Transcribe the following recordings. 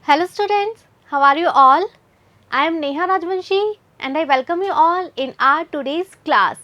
Hello students, how are you all? I am Neha Rajvanshi and I welcome you all in our today's class.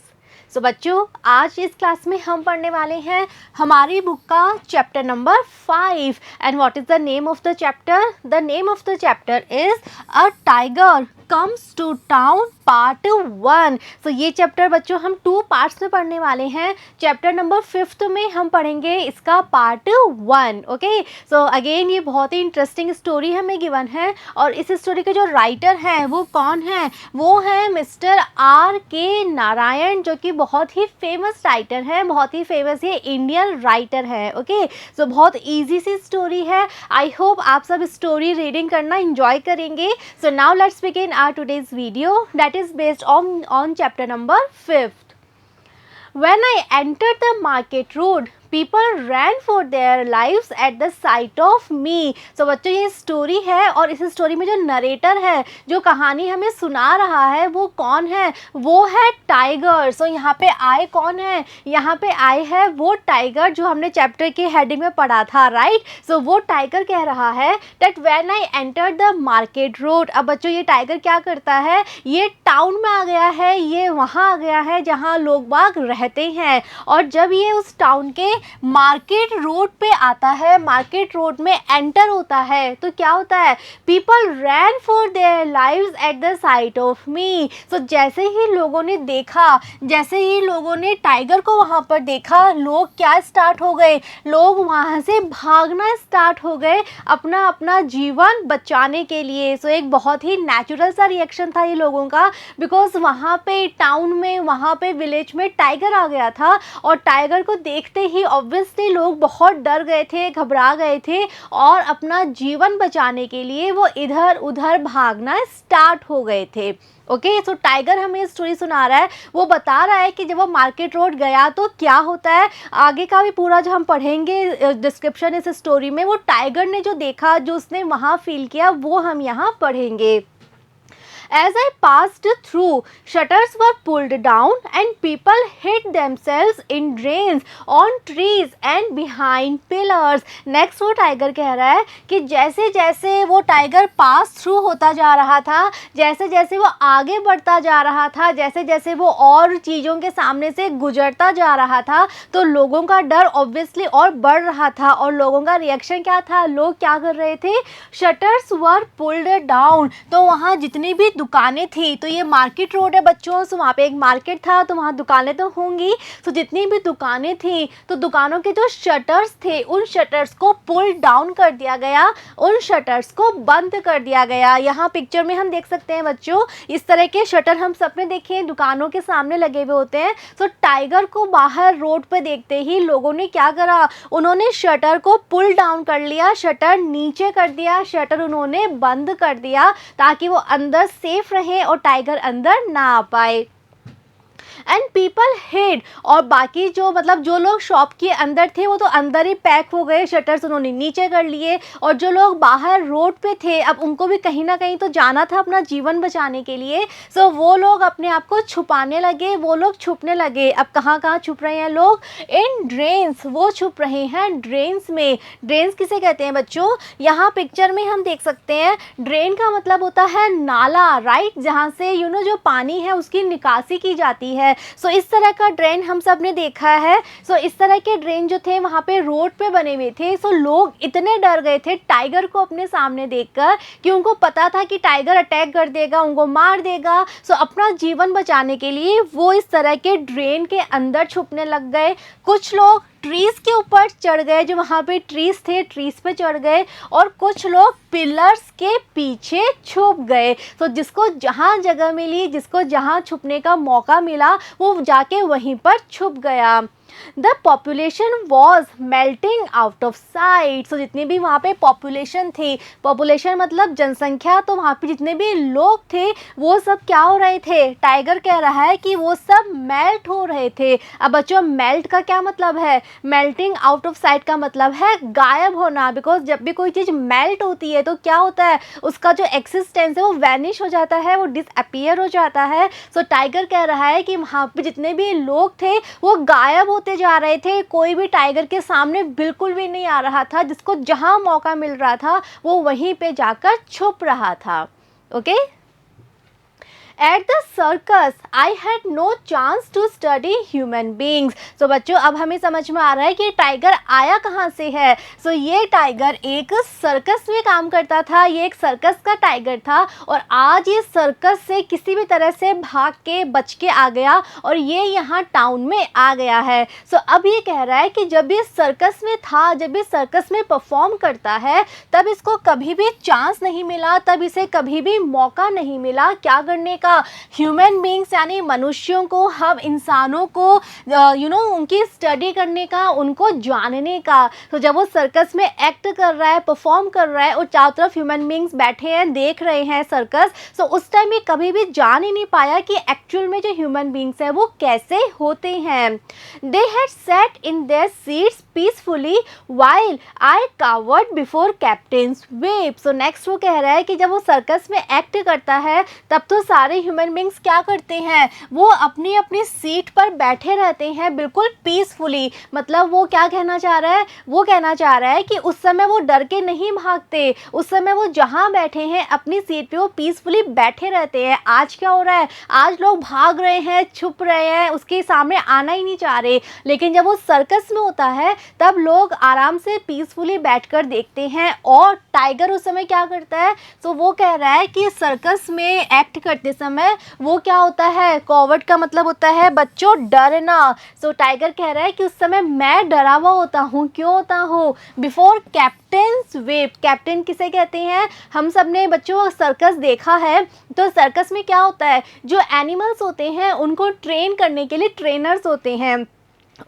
So बच्चों, आज इस class में हम पढ़ने वाले हैं हमारी बुक का chapter number 5 and what is the name of the chapter? The name of the chapter is a tiger comes to town part 1. So ये चैप्टर बच्चों हम 2 पार्ट्स में पढ़ने वाले हैं. चैप्टर नंबर 5 में हम पढ़ेंगे इसका पार्ट 1. ओके, सो अगेन ये बहुत ही इंटरेस्टिंग स्टोरी हमें गिवन है और इस स्टोरी के जो राइटर हैं वो कौन है? वो है मिस्टर R.K. नारायण, जो कि बहुत ही फेमस राइटर हैं, बहुत ही फेमस ये इंडियन राइटर है. ओके, सो बहुत ईजी सी स्टोरी है. आई होप आप सब स्टोरी रीडिंग करना इंजॉय करेंगे. So now let's begin our today's video that is based on chapter number 5. When I entered the market road, people ran for their lives at the sight of me. So बच्चों ये story है और इस story में जो narrator है, जो कहानी हमें सुना रहा है, वो कौन है? वो है टाइगर. सो यहाँ पे आई कौन है? यहाँ पे आई है वो टाइगर जो हमने चैप्टर के हेडिंग में पढ़ा था, राइट? सो वो टाइगर कह रहा है that when I entered the market road. अब बच्चों ये टाइगर क्या करता है? ये टाउन में आ गया है, ये वहाँ आ गया है जहाँ लोग बाग रहते हैं. और जब ये उस टाउन के मार्केट रोड पे आता है, मार्केट रोड में एंटर होता है, तो क्या होता है? People ran for their lives at the sight of me. So जैसे ही लोगों ने देखा, जैसे ही लोगों ने टाइगर को वहाँ पर देखा, लोग क्या स्टार्ट हो गए? लोग वहाँ से भागना स्टार्ट हो गए अपना अपना जीवन बचाने के लिए. सो एक बहुत ही नेचुरल सा रिएक्शन था ये लोगों का, बिकॉज वहाँ पे टाउन में, वहाँ पे विलेज में टाइगर आ गया था और टाइगर को देखते ही ऑब्वियसली लोग बहुत डर गए थे, घबरा गए थे और अपना जीवन बचाने के लिए वो इधर उधर भागना स्टार्ट हो गए थे. ओके, सो टाइगर हमें स्टोरी सुना रहा है, वो बता रहा है कि जब वो मार्केट रोड गया तो क्या होता है. आगे का भी पूरा जो हम पढ़ेंगे डिस्क्रिप्शन इस स्टोरी में, वो टाइगर ने जो देखा, जो उसने वहाँ फील किया, वो हम यहाँ पढ़ेंगे. As I passed through, shutters were pulled down and people hid themselves in drains, on trees and behind pillars. Next वो टाइगर कह रहा है कि जैसे जैसे वो टाइगर पास थ्रू होता जा रहा था, जैसे जैसे वो आगे बढ़ता जा रहा था, जैसे जैसे वो और चीज़ों के सामने से गुजरता जा रहा था, तो लोगों का डर ऑब्वियसली और बढ़ रहा था. और लोगों का रिएक्शन क्या था? लोग क्या कर रहे थे? शटर्स वर पुल्ड डाउन. तो वहाँ जितनी भी दुकानें थी, तो ये मार्केट रोड है बच्चों, सो वहाँ पे एक मार्केट था, तो वहाँ दुकानें तो होंगी. तो जितनी भी दुकानें थी, तो दुकानों के जो शटर्स थे, उन शटर्स को पुल डाउन कर दिया गया, उन शटर्स को बंद कर दिया गया. यहाँ पिक्चर में हम देख सकते हैं बच्चों, इस तरह के शटर हम सबने देखे हैं, दुकानों के सामने लगे हुए होते हैं. तो टाइगर को बाहर रोड पे देखते ही लोगों ने क्या करा? उन्होंने शटर को पुल डाउन कर लिया, शटर नीचे कर दिया, शटर उन्होंने बंद कर दिया ताकि वो अंदर सेफ रहे और टाइगर अंदर ना आ पाए. And people hid. और बाकी जो जो लोग शॉप के अंदर थे वो तो अंदर ही पैक हो गए, शटर्स उन्होंने नीचे कर लिए. और जो लोग बाहर रोड पे थे, अब उनको भी कहीं ना कहीं तो जाना था अपना जीवन बचाने के लिए. सो वो लोग अपने आप को छुपाने लगे, वो लोग छुपने लगे. अब कहाँ कहाँ छुप रहे हैं लोग? इन ड्रेन्स. वो छुप रहे हैं ड्रेन्स में. ड्रेन्स किसे कहते हैं बच्चों? यहाँ पिक्चर में हम देख सकते हैं, ड्रेन का मतलब होता है नाला, राइट? जहाँ से जो पानी है उसकी निकासी की जाती है. सो इस तरह का ड्रेन हम सब ने देखा है. सो इस तरह के ड्रेन जो थे वहाँ पे रोड पे बने हुए थे. सो लोग इतने डर गए थे टाइगर को अपने सामने देखकर कि उनको पता था कि टाइगर अटैक कर देगा, उनको मार देगा. सो अपना जीवन बचाने के लिए वो इस तरह के ड्रेन के अंदर छुपने लग गए. कुछ लोग ट्रीज़ के ऊपर चढ़ गए, जो वहाँ पे ट्रीज़ थे, ट्रीज़ पे चढ़ गए. और कुछ लोग पिलर्स के पीछे छुप गए. तो जिसको जहाँ जगह मिली, जिसको जहाँ छुपने का मौका मिला, वो जाके वहीं पर छुप गया. The population was melting out of sight. So जितनी भी वहाँ पे पॉपुलेशन थी, पॉपुलेशन मतलब जनसंख्या, तो वहाँ पे जितने भी लोग थे वो सब क्या हो रहे थे? टाइगर कह रहा है कि वो सब मेल्ट हो रहे थे. अब बच्चों मेल्ट का क्या मतलब है? मेल्टिंग आउट ऑफ साइट का मतलब है गायब होना. बिकॉज जब भी कोई चीज़ मेल्ट होती है तो क्या होता है? उसका जो एक्सिस्टेंस है वो वैनिश हो जाता है, वो डिसअपियर हो जाता है. सो टाइगर कह रहा है कि वहाँ पे जितने भी लोग थे वो गायब होते जा रहे थे, कोई भी टाइगर के सामने बिल्कुल भी नहीं आ रहा था, जिसको जहाँ मौका मिल रहा था वो वहीं पे जाकर छुप रहा था। Okay. At the circus, I had no chance to study human beings. So बच्चों अब हमें समझ में आ रहा है कि टाइगर आया कहाँ से है। So ये टाइगर एक सर्कस में काम करता था, ये एक सर्कस का टाइगर था और आज ये सर्कस से किसी भी तरह से भाग के बच के आ गया और ये यहाँ टाउन में आ गया है। So अब ये कह रहा है कि जब ये सर्कस में था, जब ये सर्कस में परफॉर्म करता है, तब इसको कभी भी चांस नहीं मिला, तब इसे कभी भी मौका नहीं मिला क्या करने का, ह्यूमन बींग्स यानी मनुष्यों को, हम इंसानों को उनकी स्टडी करने का, उनको जानने का। तो जब वो सर्कस में एक्ट कर रहा है, परफॉर्म कर रहा है और चारों तरफ ह्यूमन बींग्स बैठे हैं, देख रहे हैं सर्कस, तो उस टाइम ये कभी भी जान ही नहीं पाया कि एक्चुअल में जो ह्यूमन बींग्स है वो कैसे होते हैं। They had set in their seats peacefully while I coward before captains whip. So next वो कह रहा है कि जब वो सर्कस में एक्ट करता है तब तो सारे ह्यूमन बींग्स क्या करते हैं, वो अपनी अपनी सीट पर बैठे रहते हैं बिल्कुल पीसफुली। मतलब वो क्या कहना चाह रहा है, वो कहना चाह रहा है कि उस समय वो डर के नहीं भागते, उस समय वो जहाँ बैठे हैं अपनी सीट पे वो पीसफुली बैठे रहते हैं। आज क्या हो रहा है, आज लोग भाग रहे हैं, छुप रहे हैं, उसके सामने आना ही नहीं चाह रहे, लेकिन जब वो सर्कस में होता है तब लोग आराम से पीसफुली बैठकर देखते हैं। और टाइगर उस समय क्या करता है, तो वो कह रहा है कि सर्कस में एक्ट करते समय वो क्या होता है, कॉवर्ड का मतलब होता है बच्चों डरना। सो टाइगर कह रहा है कि उस समय मैं डरा हुआ होता हूँ, क्यों होता हूँ, बिफोर कैप्टन्स व्हिप। कैप्टन किसे कहते हैं, हम सब ने बच्चों सर्कस देखा है, तो सर्कस में क्या होता है, जो एनिमल्स होते हैं उनको ट्रेन करने के लिए ट्रेनर्स होते हैं।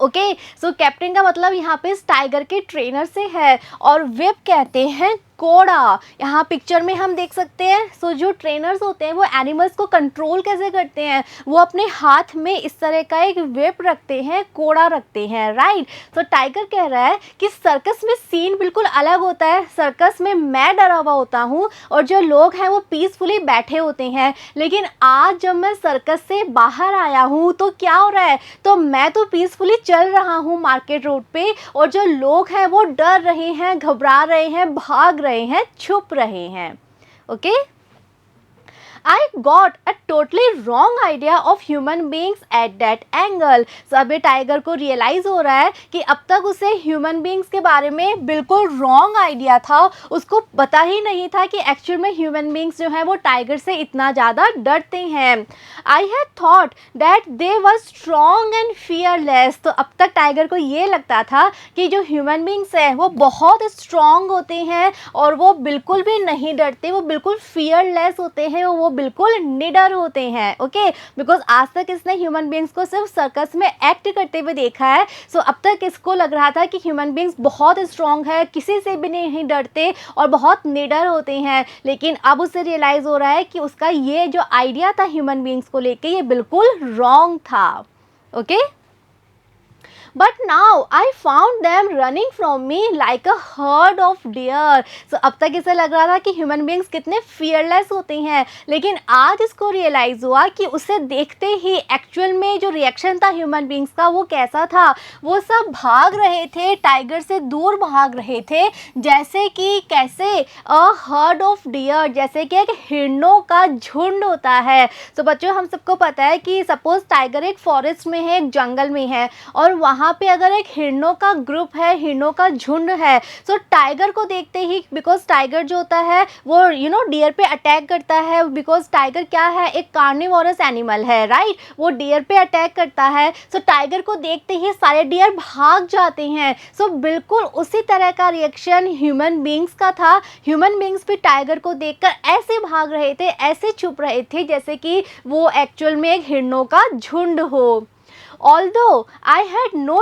ओके, सो कैप्टन का मतलब यहाँ पे इस टाइगर के ट्रेनर से है। और व्हिप कहते हैं कोड़ा, यहाँ पिक्चर में हम देख सकते हैं। सो जो ट्रेनर्स होते हैं वो एनिमल्स को कंट्रोल कैसे करते हैं, वो अपने हाथ में इस तरह का एक व्हिप रखते हैं, कोड़ा रखते हैं, राइट। तो टाइगर कह रहा है कि सर्कस में सीन बिल्कुल अलग होता है, सर्कस में मैं डरा हुआ होता हूँ और जो लोग हैं वो पीसफुली बैठे होते हैं, लेकिन आज जब मैं सर्कस से बाहर आया हूँ तो क्या हो रहा है, तो मैं तो पीसफुली चल रहा हूँ मार्केट रोड पे और जो लोग हैं वो डर रहे हैं, घबरा रहे हैं, भाग रहे हैं, छुप रहे हैं। Okay, I got a totally wrong idea of human beings at that angle. So अभी टाइगर को रियलाइज़ हो रहा है कि अब तक उसे ह्यूमन बींग्स के बारे में बिल्कुल रॉन्ग आइडिया था, उसको पता ही नहीं था कि एक्चुअल में ह्यूमन बींग्स जो हैं वो टाइगर से इतना ज़्यादा डरते हैं। I had thought that they were strong and fearless. तो अब तक टाइगर को ये लगता था कि जो ह्यूमन बींग्स हैं वो बहुत स्ट्रॉन्ग होते हैं और वो बिल्कुल भी नहीं डरते, वो बिल्कुल फियरलेस होते हैं, वो बिल्कुल निडर होते हैं। ओके, बिकॉज आज तक इसने ह्यूमन बींग्स को सिर्फ सर्कस में एक्ट करते हुए देखा है। सो अब तक इसको लग रहा था कि ह्यूमन बींग्स बहुत स्ट्रॉन्ग है, किसी से भी नहीं डरते और बहुत निडर होते हैं, लेकिन अब उसे रियलाइज़ हो रहा है कि उसका ये जो आइडिया था ह्यूमन बींग्स को लेके ये बिल्कुल रॉन्ग था। Okay, But now I found them running from me like a herd of deer. So अब तक इसे लग रहा था कि ह्यूमन बींग्स कितने फियरलेस होते हैं, लेकिन आज इसको रियलाइज़ हुआ कि उसे देखते ही एक्चुअल में जो रिएक्शन था ह्यूमन बींग्स का वो कैसा था। वो सब भाग रहे थे, टाइगर से दूर भाग रहे थे, जैसे कि कैसे अ हर्ड ऑफ डियर, जैसे कि एक हिरणों का झुंड होता है। तो बच्चों हम सबको पता है कि सपोज टाइगर एक फॉरेस्ट में है, एक जंगल में है और वहाँ पे अगर एक हिरणों का ग्रुप है, हिरणों का झुंड है, तो टाइगर को देखते ही, बिकॉज टाइगर जो होता है वो डियर पे अटैक करता है, बिकॉज टाइगर क्या है, एक कार्निवोरस एनिमल है, राइट, वो डियर पे अटैक करता है। सो टाइगर को देखते ही सारे डियर भाग जाते हैं। सो बिल्कुल उसी तरह का रिएक्शन ह्यूमन बींग्स का था। ह्यूमन बींग्स भी टाइगर को देखकर ऐसे भाग रहे थे, ऐसे छुप रहे थे जैसे कि वो एक्चुअल में एक हिरणों का झुंड हो। Although I had no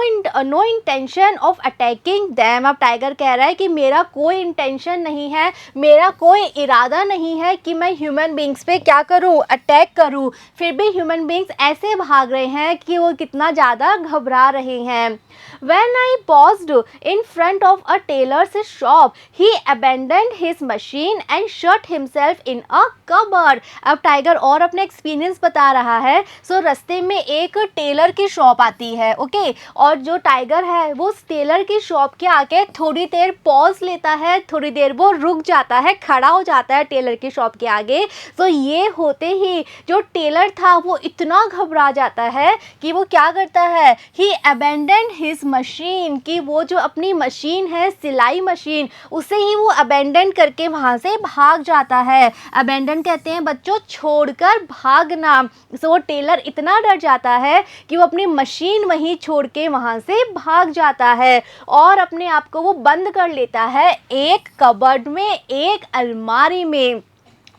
intention of attacking them. अब टाइगर कह रहा है कि मेरा कोई इंटेंशन नहीं है, मेरा कोई इरादा नहीं है कि मैं ह्यूमन बींग्स पे क्या करूं, अटैक करूं, फिर भी ह्यूमन बींग्स ऐसे भाग रहे हैं कि वो कितना ज़्यादा घबरा रहे हैं। When I paused in front of a tailor's shop, he abandoned his machine and shut himself in a cupboard. अब टाइगर और अपने एक्सपीरियंस बता रहा है। सो रास्ते में एक टेलर की की शॉप आती है, ओके। और जो टाइगर है वो उस टेलर की शॉप के आके थोड़ी देर पॉज लेता है, थोड़ी देर वो रुक जाता है, खड़ा हो जाता है टेलर की शॉप के आगे। तो ये होते ही जो टेलर था वो इतना घबरा जाता है कि वो क्या करता है, ही अबेंडन हिज मशीन, कि वो जो अपनी मशीन है, सिलाई मशीन, उसे ही वो अबेंडन करके वहाँ से भाग जाता है। अबेंडन कहते हैं बच्चों छोड़कर भागना। सो वो टेलर इतना डर जाता है कि वो अपनी मशीन वहीं छोड़ के वहाँ से भाग जाता है और अपने आप को वो बंद कर लेता है एक कबर्ड में, एक अलमारी में।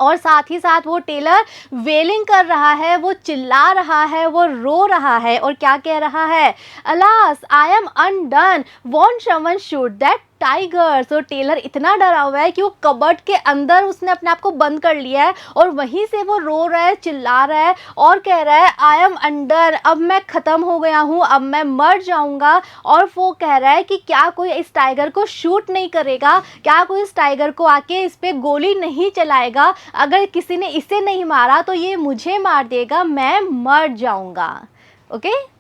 और साथ ही साथ वो टेलर वेलिंग कर रहा है, वो चिल्ला रहा है, वो रो रहा है और क्या कह रहा है, alas I am undone, want someone shoot that tiger. तो टेलर इतना डरा हुआ है कि वो कबर्ड के अंदर उसने अपने आप को बंद कर लिया है और वहीं से वो रो रहा है, चिल्ला रहा है और कह रहा है आई एम अंडर, अब मैं ख़त्म हो गया हूँ, अब मैं मर जाऊँगा। और वो कह रहा है कि क्या कोई इस टाइगर को शूट नहीं करेगा, क्या कोई इस टाइगर को आके इस पर गोली नहीं चलाएगा, अगर किसी ने इसे नहीं मारा तो ये मुझे मार देगा, मैं मर जाऊँगा, okay.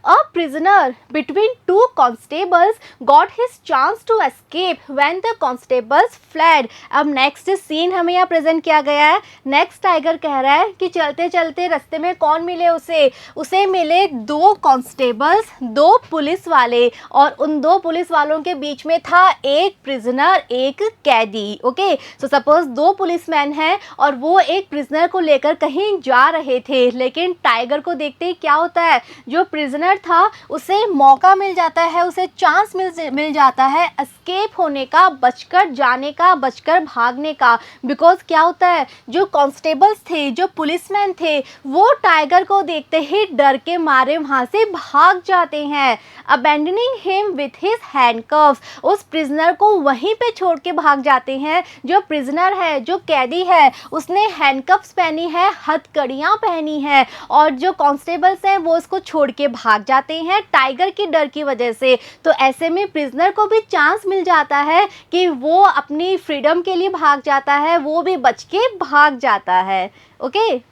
A prisoner between two constables got his chance to escape when the constables fled। अब नेक्स्ट सीन हमें यहाँ प्रेजेंट किया गया है। नेक्स्ट टाइगर कह रहा है कि चलते चलते रास्ते में कौन मिले उसे मिले दो कांस्टेबल्स, दो पुलिस वाले, और उन दो पुलिस वालों के बीच में था एक प्रिजनर, एक कैदी, ओके। सो सपोज दो पुलिसमैन हैं और वो एक प्रिजनर को लेकर कहीं जा रहे थे, लेकिन टाइगर को देखते ही क्या होता है, जो प्रिजनर था उसे मौका मिल जाता है, उसे चांस मिल जाता है एस्केप होने का, बचकर जाने का, बचकर भागने का। बिकॉज क्या होता है, जो कांस्टेबल्स थे, जो पुलिसमैन थे, वो टाइगर को देखते ही डर के मारे वहां से भाग जाते हैं। Abandoning him with his handcuffs, उस प्रिजनर को वहीं पे छोड़ के भाग जाते हैं। जो प्रिजनर है, जो कैदी है, उसने हैंडकफ्स पहनी है, हथकड़ियां पहनी है, और जो कांस्टेबल्स हैं वो उसको छोड़ के भाग जाते हैं टाइगर की डर की वजह से। तो ऐसे में प्रिजनर को भी चांस मिल जाता है कि वो अपनी फ्रीडम के लिए भाग जाता है, वो भी बच के भाग जाता है, okay.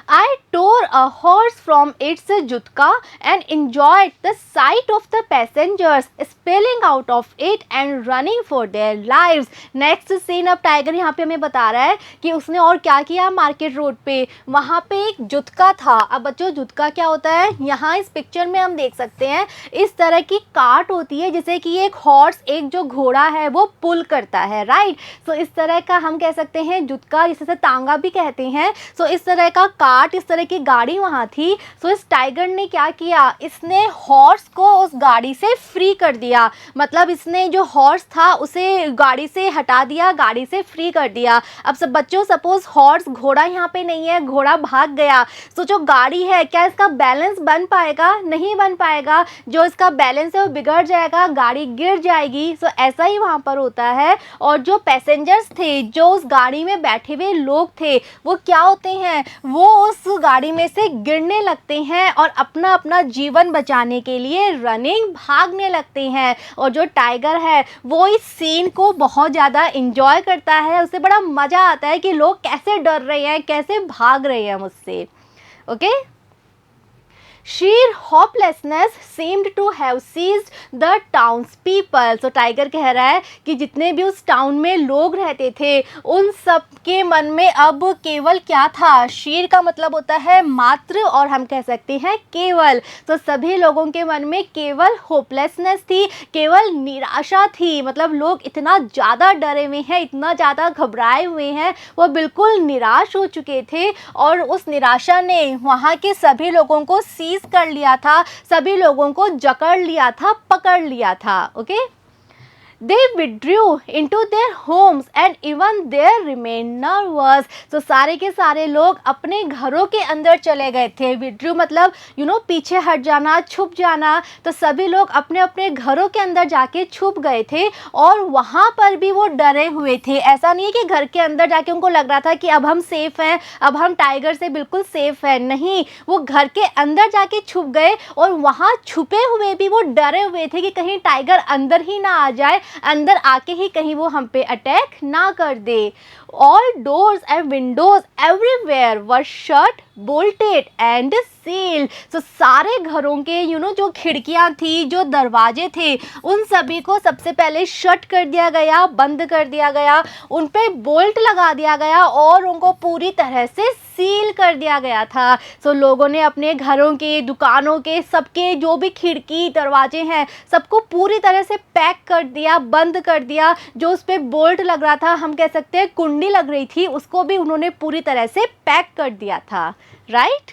I tore a horse from its jutka and enjoyed the sight of the passengers spilling out of it and running for their lives। Next scene अब टाइगर यहाँ पे हमें बता रहा है कि उसने और क्या किया। मार्केट रोड पे वहाँ पे एक जुतका था। अब बच्चों जुतका क्या होता है, यहाँ इस पिक्चर में हम देख सकते हैं इस तरह की कार्ट होती है जिसे कि एक हॉर्स, एक जो घोड़ा है वो पुल करता है, राइट। सो इस तरह का हम कह सकते हैं जुतका, जिसे तांगा भी कहते हैं। सो इस तरह का इस तरह की गाड़ी वहां थी। सो इस टाइगर ने क्या किया, इसने हॉर्स को उस गाड़ी से फ्री कर दिया। मतलब इसने जो हॉर्स था उसे गाड़ी से हटा दिया, गाड़ी से फ्री कर दिया। अब सब बच्चों सपोज हॉर्स, घोड़ा यहाँ पे नहीं है, घोड़ा भाग गया। सो जो गाड़ी है, क्या इसका बैलेंस बन पाएगा? नहीं बन पाएगा। जो इसका बैलेंस है वो बिगड़ जाएगा, गाड़ी गिर जाएगी। सो ऐसा ही वहाँ पर होता है। और जो पैसेंजर्स थे, जो उस गाड़ी में बैठे हुए लोग थे, वो क्या होते हैं, वो उस गाड़ी में से गिरने लगते हैं और अपना अपना जीवन बचाने के लिए रनिंग, भागने लगते हैं। और जो टाइगर है वो इस सीन को बहुत ज़्यादा इंजॉय करता है, उसे बड़ा मज़ा आता है कि लोग कैसे डर रहे हैं, कैसे भाग रहे हैं मुझसे, okay. Sheer hopelessness seemed to have seized the townspeople। तो टाइगर कह रहा है कि जितने भी उस टाउन में लोग रहते थे उन सब के मन में अब केवल क्या था, शीर का मतलब होता है मात्र, और हम कह सकते हैं केवल। तो सभी लोगों के मन में केवल होपलेसनेस थी, केवल निराशा थी। मतलब लोग इतना ज़्यादा डरे हुए हैं, इतना ज़्यादा घबराए हुए हैं, वो बिल्कुल निराश हो चुके थे। और उस निराशा ने वहाँ के सभी लोगों को कर लिया था, सभी लोगों को जकड़ लिया था, पकड़ लिया था, okay. They withdrew into their homes and even there remained nervous। तो सारे के सारे लोग अपने घरों के अंदर चले गए थे। withdrew मतलब पीछे हट जाना, छुप जाना। तो सभी लोग अपने अपने घरों के अंदर जाके छुप गए थे और वहाँ पर भी वो डरे हुए थे। ऐसा नहीं है कि घर के अंदर जाके उनको लग रहा था कि अब हम सेफ हैं, अब हम टाइगर से बिल्कुल सेफ हैं। नहीं, वो घर के अंदर जाके छुप गए और वहाँ छुपे हुए भी वो डरे हुए थे कि कहीं टाइगर अंदर ही ना आ जाए अंदर आके ही कहीं वो हम पे अटैक ना कर दे। All doors and windows everywhere were shut, bolted and sealed. तो सारे घरों के जो खिड़कियां थी, जो दरवाजे थे, उन सभी को सबसे पहले शट कर दिया गया, बंद कर दिया गया, उन पे बोल्ट लगा दिया गया और उनको पूरी तरह से सील कर दिया गया था। सो लोगों ने अपने घरों के, दुकानों के, सबके जो भी खिड़की दरवाजे हैं, सबको पूरी तरह से पैक कर दिया, बंद कर दिया। जो उस पर बोल्ट लग रहा था, हम कह सकते हैं कुंडी लग रही थी, उसको भी उन्होंने पूरी तरह से पैक कर दिया था, right.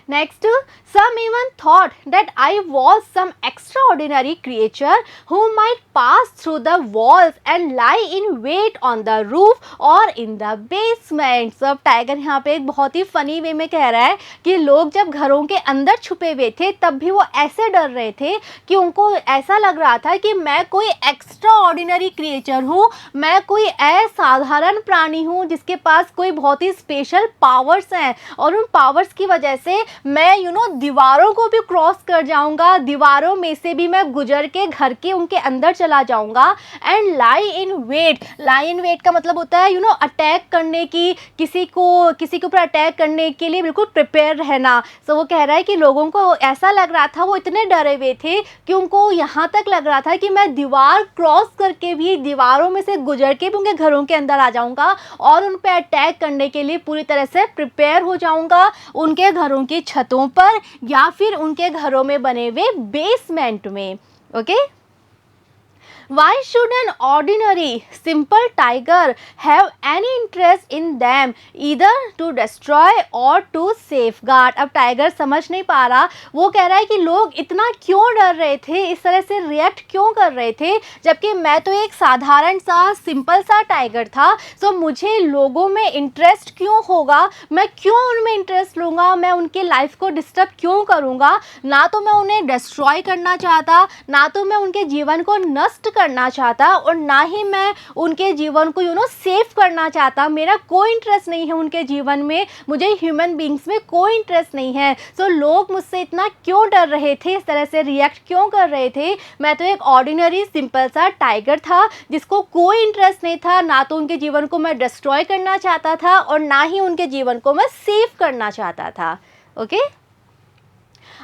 Next, some even thought that I was some extraordinary creature who might pass through the walls and lie in wait on the roof or in the basement। सब टाइगर यहाँ पे एक बहुत ही फनी वे में कह रहा है कि लोग जब घरों के अंदर छुपे हुए थे तब भी वो ऐसे डर रहे थे कि उनको ऐसा लग रहा था कि मैं कोई एक्स्ट्रा ऑर्डिनरी क्रिएचर हूँ, मैं कोई असाधारण प्राणी हूँ जिसके पास कोई बहुत ही स्पेशल पावर्स हैं, और उन पावर्स की वजह से मैं दीवारों को भी क्रॉस कर जाऊंगा, दीवारों में से भी मैं गुजर के घर के उनके अंदर चला जाऊंगा। And lie in wait, lie in wait का मतलब होता है अटैक करने की, किसी के ऊपर अटैक करने के लिए बिल्कुल प्रिपेयर रहना। सो वो कह रहा है कि लोगों को ऐसा लग रहा था, वो इतने डरे हुए थे कि उनको यहाँ तक लग रहा था कि मैं दीवार क्रॉस करके भी, दीवारों में से गुजर के भी उनके घरों के अंदर आ जाऊंगा और उन पर अटैक करने के लिए पूरी तरह से प्रिपेयर हो जाऊंगा, उनके घरों की छतों पर या फिर उनके घरों में बने हुए बेसमेंट में। Okay, Why should an ordinary, simple tiger have any interest in them, either to destroy or to safeguard? अब टाइगर समझ नहीं पा रहा, वो कह रहा है कि लोग इतना क्यों डर रहे थे, इस तरह से रिएक्ट क्यों कर रहे थे, जबकि मैं तो एक साधारण सा, सिंपल सा टाइगर था। सो मुझे लोगों में इंटरेस्ट क्यों होगा, मैं क्यों उनमें इंटरेस्ट लूँगा, मैं उनके लाइफ को डिस्टर्ब क्यों करूँगा? ना तो मैं उन्हें डिस्ट्रॉय करना चाहता, ना तो मैं उनके जीवन को नष्ट करना चाहता, और ना ही मैं उनके जीवन को सेफ करना चाहता। मेरा कोई इंटरेस्ट नहीं है उनके जीवन में, मुझे ह्यूमन बींग्स में कोई इंटरेस्ट नहीं है। सो लोग मुझसे इतना क्यों डर रहे थे, इस तरह से रिएक्ट क्यों कर रहे थे? मैं तो एक ऑर्डिनरी सिंपल सा टाइगर था जिसको कोई इंटरेस्ट नहीं था, ना तो उनके जीवन को मैं डिस्ट्रॉय करना चाहता था और ना ही उनके जीवन को मैं सेफ करना चाहता था। Okay,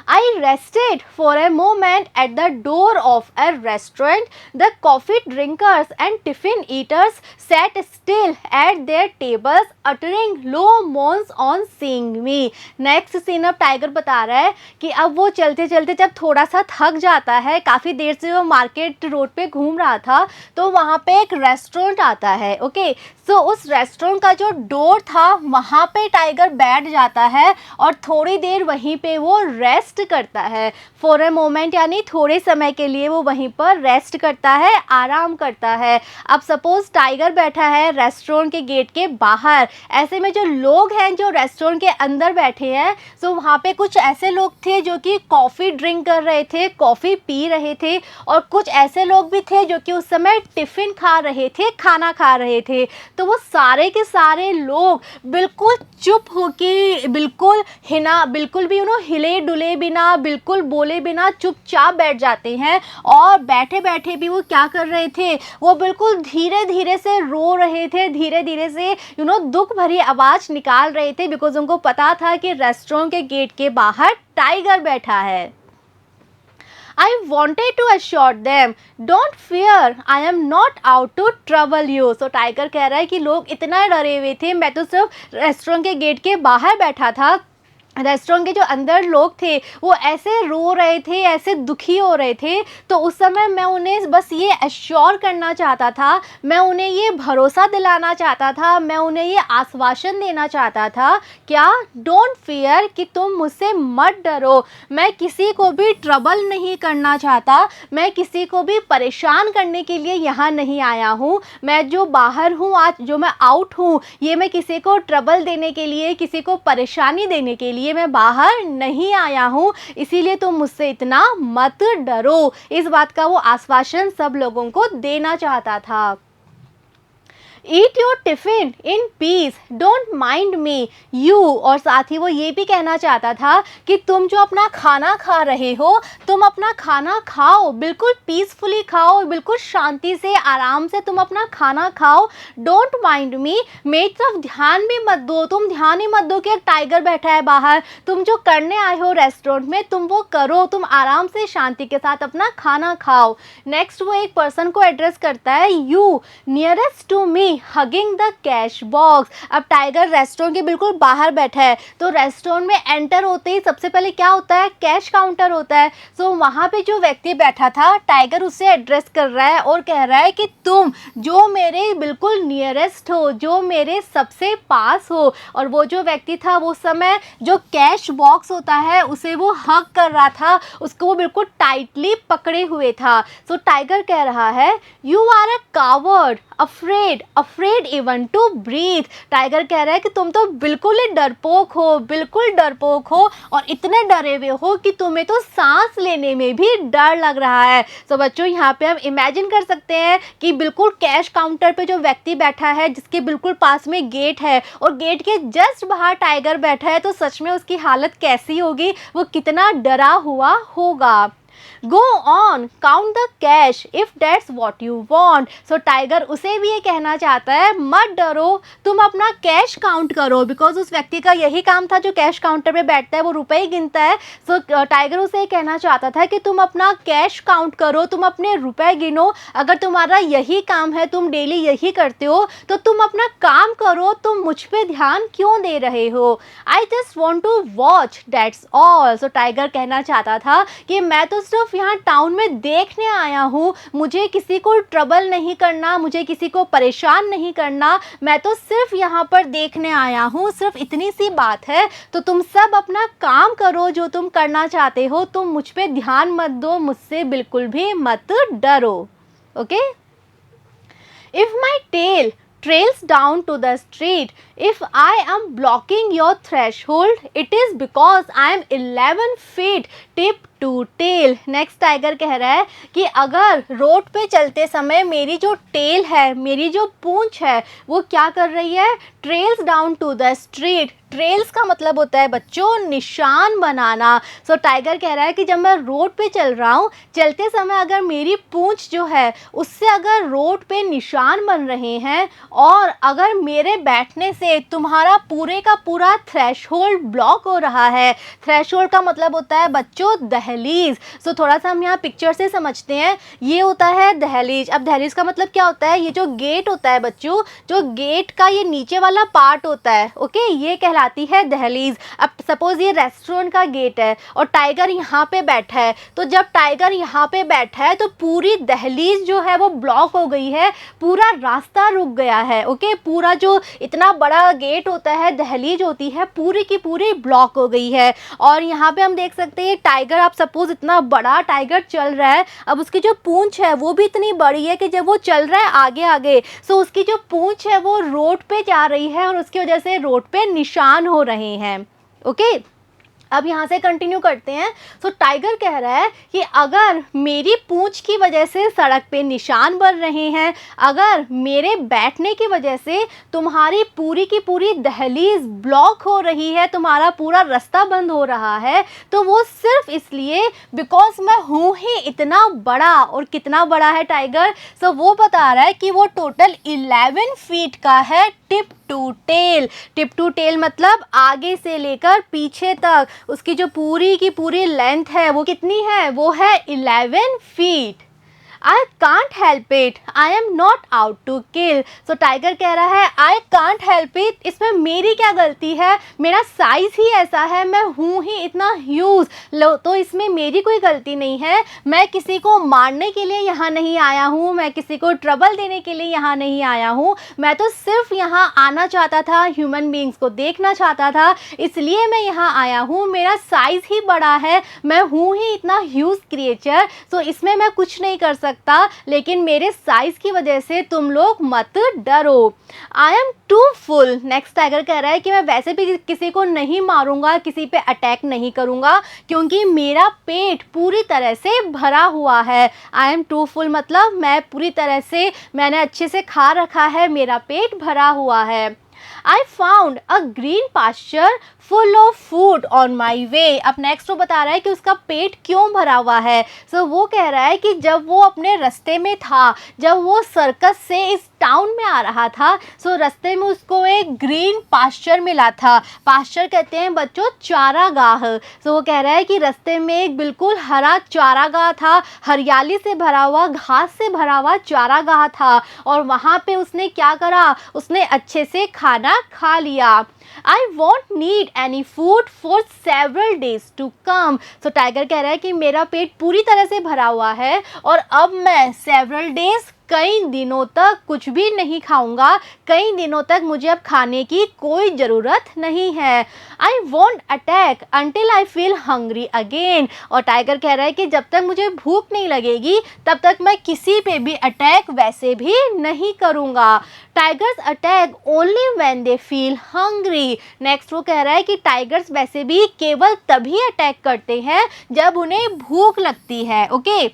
I rested for a moment at the door of a restaurant. The coffee drinkers and tiffin eaters sat still at their tables, uttering low moans on seeing me. Next scene अब tiger बता रहा है कि अब वो चलते चलते जब थोड़ा सा थक जाता है, काफ़ी देर से वो मार्केट रोड पे घूम रहा था, तो वहाँ पे एक रेस्टोरेंट आता है। ओके, सो उस रेस्टोरेंट का जो डोर था वहाँ पे टाइगर बैठ जाता है और थोड़ी देर वहीं पे वो रेस्ट करता है। फॉर अ मोमेंट यानी थोड़े समय के लिए वो वहीं पर रेस्ट करता है, आराम करता है। अब सपोज टाइगर बैठा है रेस्टोरेंट के गेट के बाहर, ऐसे में जो लोग हैं जो रेस्टोरेंट के अंदर बैठे हैं, सो वहाँ पे कुछ ऐसे लोग थे जो कि कॉफ़ी ड्रिंक कर रहे थे, कॉफ़ी पी रहे थे, और कुछ ऐसे लोग भी थे जो कि उस समय टिफ़िन खा रहे थे, खाना खा रहे थे। तो वो सारे के सारे लोग बिल्कुल चुप होके, बिल्कुल भी हिले डुले बिना, बिल्कुल बोले बिना चुपचाप बैठ जाते हैं। और बैठे बैठे भी वो क्या कर रहे थे, वो बिल्कुल धीरे धीरे से रो रहे थे, धीरे धीरे से दुख भरी आवाज़ निकाल रहे थे, बिकॉज उनको पता था कि रेस्टोरेंट के गेट के बाहर टाइगर बैठा है। I wanted to assure them, don't fear, I am not out to trouble you. So tiger कह रहा है कि लोग इतना डरे हुए थे, मैं तो सिर्फ रेस्टोरेंट के गेट के बाहर बैठा था, रेस्टोरेंट के जो अंदर लोग थे वो ऐसे रो रहे थे, ऐसे दुखी हो रहे थे। तो उस समय मैं उन्हें बस ये एश्योर करना चाहता था, मैं उन्हें ये भरोसा दिलाना चाहता था, मैं उन्हें ये आश्वासन देना चाहता था, क्या, डोंट फियर, कि तुम मुझसे मत डरो, मैं किसी को भी ट्रबल नहीं करना चाहता, मैं किसी को भी परेशान करने के लिए यहाँ नहीं आया हूँ। मैं जो बाहर हूँ आज, जो मैं आउट हूँ, ये मैं किसी को ट्रबल देने के लिए, किसी को परेशानी देने के लिए मैं बाहर नहीं आया हूँ, इसीलिए तुम मुझसे इतना मत डरो। इस बात का वो आश्वासन सब लोगों को देना चाहता था। Eat your tiffin in peace, don't mind me you. और साथ ही वो ये भी कहना चाहता था कि तुम जो अपना खाना खा रहे हो, तुम अपना खाना खाओ, बिल्कुल पीसफुली खाओ, बिल्कुल शांति से आराम से तुम अपना खाना खाओ। डोंट माइंड मी, मेरी तरफ ध्यान भी मत दो, तुम ध्यान ही मत दो कि एक टाइगर बैठा है बाहर, तुम जो करने आए हो रेस्टोरेंट में तुम वो करो, तुम आराम से शांति के साथ अपना खाना खाओ। नेक्स्ट वो एक पर्सन को एड्रेस करता है, you nearest to me hugging the cash box. अब टाइगर रेस्टोरेंट के बिल्कुल बाहर बैठा है, तो रेस्टोरेंट में एंटर होते ही सबसे पहले क्या होता है, कैश काउंटर होता है। सो वहाँ पे जो व्यक्ति बैठा था, टाइगर उससे एड्रेस कर रहा है और कह रहा है कि तुम जो मेरे बिल्कुल नियरेस्ट हो, जो मेरे सबसे पास हो। और वो जो व्यक्ति था वो समय जो कैश बॉक्स होता है उसे वो हग कर रहा था, उसको वो बिल्कुल टाइटली पकड़े हुए था। सो टाइगर कह रहा है, you are a coward, afraid, afraid even to breathe. Tiger कह रहा है कि तुम तो बिल्कुल ही डरपोक हो, बिल्कुल डरपोक हो, और इतने डरे हुए हो कि तुम्हें तो सांस लेने में भी डर लग रहा है। तो बच्चों यहाँ पे हम इमेजिन कर सकते हैं कि बिल्कुल कैश काउंटर पे जो व्यक्ति बैठा है, जिसके बिल्कुल पास में गेट है और गेट के जस्ट बाहर टाइगर बैठा है, तो सच में उसकी हालत कैसी होगी, वो कितना डरा हुआ होगा। Go on, count the cash if that's what you want। So tiger उसे भी ये कहना चाहता है, मत डरो, तुम अपना कैश काउंट करो, बिकॉज उस व्यक्ति का यही काम था, जो कैश काउंटर पे बैठता है वो रुपए ही गिनता है। सो टाइगर उसे ये कहना चाहता था कि तुम अपना कैश काउंट करो, तुम अपने रुपए गिनो। अगर तुम्हारा यही काम है, तुम डेली यही करते हो, तो तुम अपना काम करो, तुम मुझ पे ध्यान क्यों दे रहे हो। I just want to watch, that's all. So tiger कहना चाहता था कि मैं तो सिर्फ यहाँ टाउन में देखने आया हूँ, मुझे किसी को ट्रबल नहीं करना, मुझे किसी को परेशान नहीं करना, मैं तो सिर्फ यहाँ पर देखने आया हूँ, सिर्फ इतनी सी बात है। तो तुम सब अपना काम करो जो तुम करना चाहते हो, तुम मुझ पे ध्यान मत दो, मुझसे बिल्कुल भी मत डरो। Okay, if my tail trails down to the street, if I am blocking your threshold, it is because I am 11 feet tip to tail। Next tiger कह रहा है कि अगर रोड पे चलते समय मेरी जो टेल है, मेरी जो पूंछ है, वो क्या कर रही है, trails down to the street. Trails का मतलब होता है बच्चों निशान बनाना। सो टाइगर कह रहा है कि जब मैं रोड पे चल रहा हूँ, चलते समय अगर मेरी पूंछ जो है उससे अगर रोड पे निशान बन रहे हैं, और अगर मेरे बैठने से तुम्हारा पूरे का पूरा थ्रेशहोल्ड ब्लॉक हो रहा है। थ्रेशहोल्ड का मतलब होता है बच्चों दहलीज। सो थोड़ा सा हम यहाँ पिक्चर से समझते हैं, ये होता है दहलीज। अब दहलीज का मतलब क्या होता है, ये जो गेट होता है बच्चों, जो गेट का ये नीचे वाला पार्ट होता है, ओके, ये कहलाती है दहलीज। अब सपोज ये रेस्टोरेंट का गेट है और टाइगर यहाँ पे बैठा है, तो जब टाइगर यहाँ पे बैठा है तो पूरी दहलीज जो है वो ब्लॉक हो गई है, पूरा रास्ता रुक गया है। ओके, पूरा जो इतना बड़ा गेट होता है, दहलीज होती है, पूरी की पूरी ब्लॉक हो गई है। और यहाँ पे हम देख सकते हैं टाइगर, आप सपोज इतना बड़ा टाइगर चल रहा है, अब उसकी जो पूंछ है वो भी इतनी बड़ी है कि जब वो चल रहा है आगे आगे, सो उसकी जो पूंछ है वो रोड पे जा रही है और उसकी वजह से रोड पे निशान हो रहे हैं। ओके, अब यहाँ से कंटिन्यू करते हैं। सो टाइगर कह रहा है कि अगर मेरी पूंछ की वजह से सड़क पे निशान बन रहे हैं, अगर मेरे बैठने की वजह से तुम्हारी पूरी की पूरी दहलीज ब्लॉक हो रही है, तुम्हारा पूरा रास्ता बंद हो रहा है, तो वो सिर्फ इसलिए बिकॉज मैं हूँ ही इतना बड़ा। और कितना बड़ा है टाइगर, सो वो बता रहा है कि वो टोटल 11 फीट का है, tip to tail. Tip to tail मतलब आगे से लेकर पीछे तक उसकी जो पूरी की पूरी लेंथ है वो कितनी है, वो है 11 feet. I can't help it, I am not out to kill. So tiger कह रहा है आई कांट हेल्प इट, इसमें मेरी क्या गलती है, मेरा साइज ही ऐसा है, मैं हूँ ही इतना ह्यूज, तो इसमें मेरी कोई गलती नहीं है। मैं किसी को मारने के लिए यहाँ नहीं आया हूँ, मैं किसी को ट्रबल देने के लिए यहाँ नहीं आया हूँ, मैं तो सिर्फ यहाँ आना चाहता था, ह्यूमन बींग्स को देखना चाहता था, इसलिए मैं यहाँ आया हूँ। मेरा साइज ही बड़ा है, मैं हूँ ही इतना ह्यूज क्रिएचर, सो इसमें मैं कुछ नहीं कर सकता। सकता, लेकिन मेरे साइज की वजह से तुम लोग मत डरो। I am too full. Next tiger कह रहा है कि मैं वैसे भी किसी को नहीं मारूंगा, किसी पे अटैक नहीं करूंगा, क्योंकि मेरा पेट पूरी तरह से भरा हुआ है। आई एम टू फुल मतलब मैं पूरी तरह से, मैंने अच्छे से खा रखा है, मेरा पेट भरा हुआ है। I found a green pasture full of food on my way। अब नेक्स्ट वो बता रहा है कि उसका पेट क्यों भरा हुआ है। वो कह रहा है कि जब वो अपने रास्ते में था, जब वो सर्कस से इस टाउन में आ रहा था, रास्ते में उसको एक ग्रीन पास्चर मिला था। पास्चर कहते हैं बच्चों चारागाह। वो कह रहा है कि रास्ते में एक बिल्कुल हरा चारागाह था, हरियाली से भरा हुआ, घास से भरा हुआ चारागाह था, और वहाँ पे उसने क्या करा, उसने अच्छे से खाना खा लिया। I won't need any food for several days to come। Tiger कह रहा है कि मेरा पेट पूरी तरह से भरा हुआ है और अब मैं several days, कई दिनों तक कुछ भी नहीं खाऊंगा, कई दिनों तक मुझे अब खाने की कोई ज़रूरत नहीं है। I won't attack until I feel hungry again। और टाइगर कह रहा है कि जब तक मुझे भूख नहीं लगेगी तब तक मैं किसी पे भी अटैक वैसे भी नहीं करूँगा। Tigers attack only when they feel hungry. Next वो कह रहा है कि टाइगर्स वैसे भी केवल तभी अटैक करते हैं जब उन्हें भूख लगती है। ओके,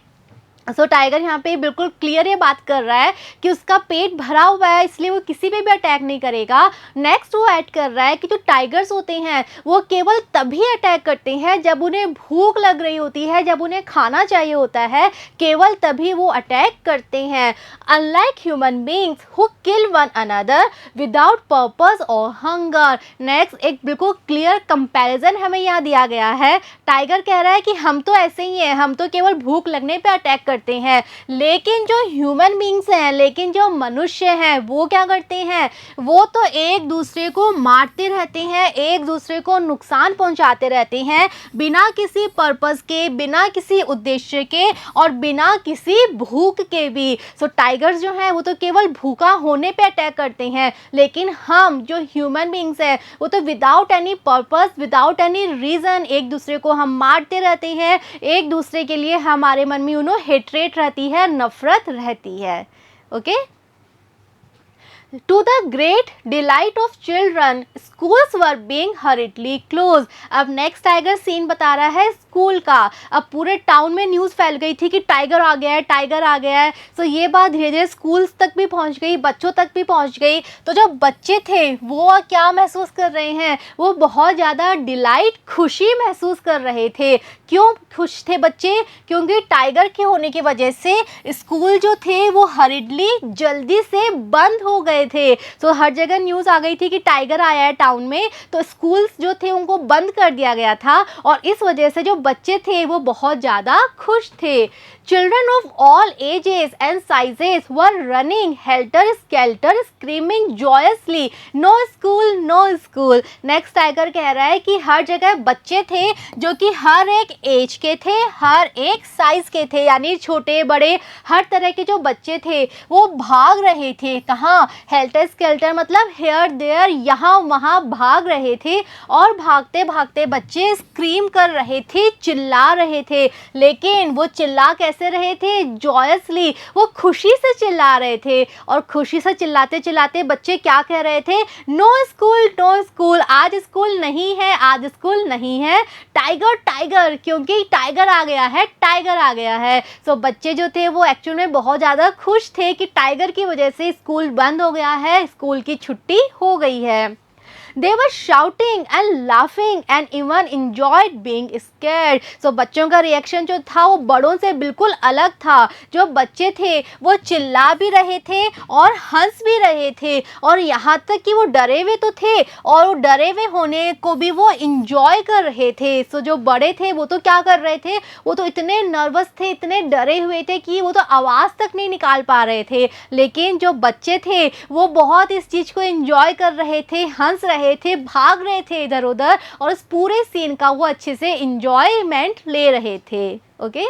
टाइगर यहाँ पे बिल्कुल क्लियर ये बात कर रहा है कि उसका पेट भरा हुआ है, इसलिए वो किसी पे भी अटैक नहीं करेगा। नेक्स्ट वो ऐड कर रहा है कि जो टाइगर्स होते हैं वो केवल तभी अटैक करते हैं जब उन्हें भूख लग रही होती है, जब उन्हें खाना चाहिए होता है, केवल तभी वो अटैक करते हैं। Unlike human beings who kill one another without purpose और हंगर। नेक्स्ट एक बिल्कुल क्लियर कंपैरिजन हमें यहाँ दिया गया है। टाइगर कह रहा है कि हम तो ऐसे ही हैं, हम तो केवल भूख लगने पे अटैक करते हैं, लेकिन जो ह्यूमन बींग्स हैं, लेकिन जो मनुष्य हैं वो क्या करते हैं, वो तो एक दूसरे को मारते रहते हैं, एक दूसरे को नुकसान पहुंचाते रहते हैं, बिना किसी पर्पस के, बिना किसी उद्देश्य के और बिना किसी भूख के भी। टाइगर्स जो हैं वो तो केवल भूखा होने पे अटैक करते हैं, लेकिन हम जो ह्यूमन बींग्स हैं वो तो without any purpose, without any reason एक दूसरे को हम मारते रहते हैं, एक दूसरे के लिए हमारे मन में हेट्रेट रहती है, नफरत रहती है। Okay, To the great delight of children, schools were being hurriedly closed। अब नेक्स्ट टाइगर सीन बता रहा है स्कूल का। अब पूरे टाउन में न्यूज़ फैल गई थी कि टाइगर आ गया है, टाइगर आ गया है। ये बात धीरे धीरे स्कूल्स तक भी पहुंच गई, बच्चों तक भी पहुंच गई। तो जो बच्चे थे वो क्या महसूस कर रहे हैं, वो बहुत ज़्यादा डिलाइट, खुशी महसूस कर रहे थे। क्यों खुश थे बच्चे? क्योंकि टाइगर के होने की वजह से स्कूल जो थे वो हरिडली, जल्दी से बंद हो गए थे। हर जगह न्यूज़ आ गई थी कि टाइगर आया है टाउन में, तो स्कूल्स जो थे उनको बंद कर दिया गया था और इस वजह से जो बच्चे थे वो बहुत ज़्यादा खुश थे। Children of all ages and sizes were running helter skelter, screaming joyously, no school, no school। Next tiger कह रहा है कि हर जगह बच्चे थे जो कि हर एक एज के थे, हर एक साइज के थे, यानी छोटे बड़े हर तरह के जो बच्चे थे वो भाग रहे थे। कहाँ? हेल्टर स्केल्टर मतलब हेयर देयर, यहाँ वहाँ भाग रहे थे और भागते भागते बच्चे स्क्रीम कर रहे थे, चिल्ला रहे थे। लेकिन वो चिल्ला कैसे रहे थे? जॉयसली, वो खुशी से चिल्ला रहे थे। और खुशी से चिल्लाते चिल्लाते बच्चे क्या कह रहे थे? नो स्कूल, नो स्कूल, आज स्कूल नहीं है, आज स्कूल नहीं है। टाइगर टाइगर, क्योंकि टाइगर आ गया है, टाइगर आ गया है। बच्चे जो थे वो एक्चुअल में बहुत ज़्यादा खुश थे कि टाइगर की वजह से स्कूल बंद हो गया है, स्कूल की छुट्टी हो गई है। They were shouting and laughing and even enjoyed being scared। बच्चों का रिएक्शन जो था वो बड़ों से बिल्कुल अलग था। जो बच्चे थे वो चिल्ला भी रहे थे और हंस भी रहे थे और यहाँ तक कि वो डरे हुए तो थे और वो डरे हुए होने को भी वो इंजॉय कर रहे थे। जो बड़े थे वो तो क्या कर रहे थे, वो तो इतने नर्वस थे, इतने डरे हुए थे कि वो तो आवाज़ तक नहीं निकाल पा रहे थे। लेकिन जो बच्चे थे वो बहुत इस चीज़ को इंजॉय कर रहे थे, हंस रहे थे, भाग रहे थे इधर उधर और इस पूरे सीन का वो अच्छे से इंजॉयमेंट ले रहे थे। Okay,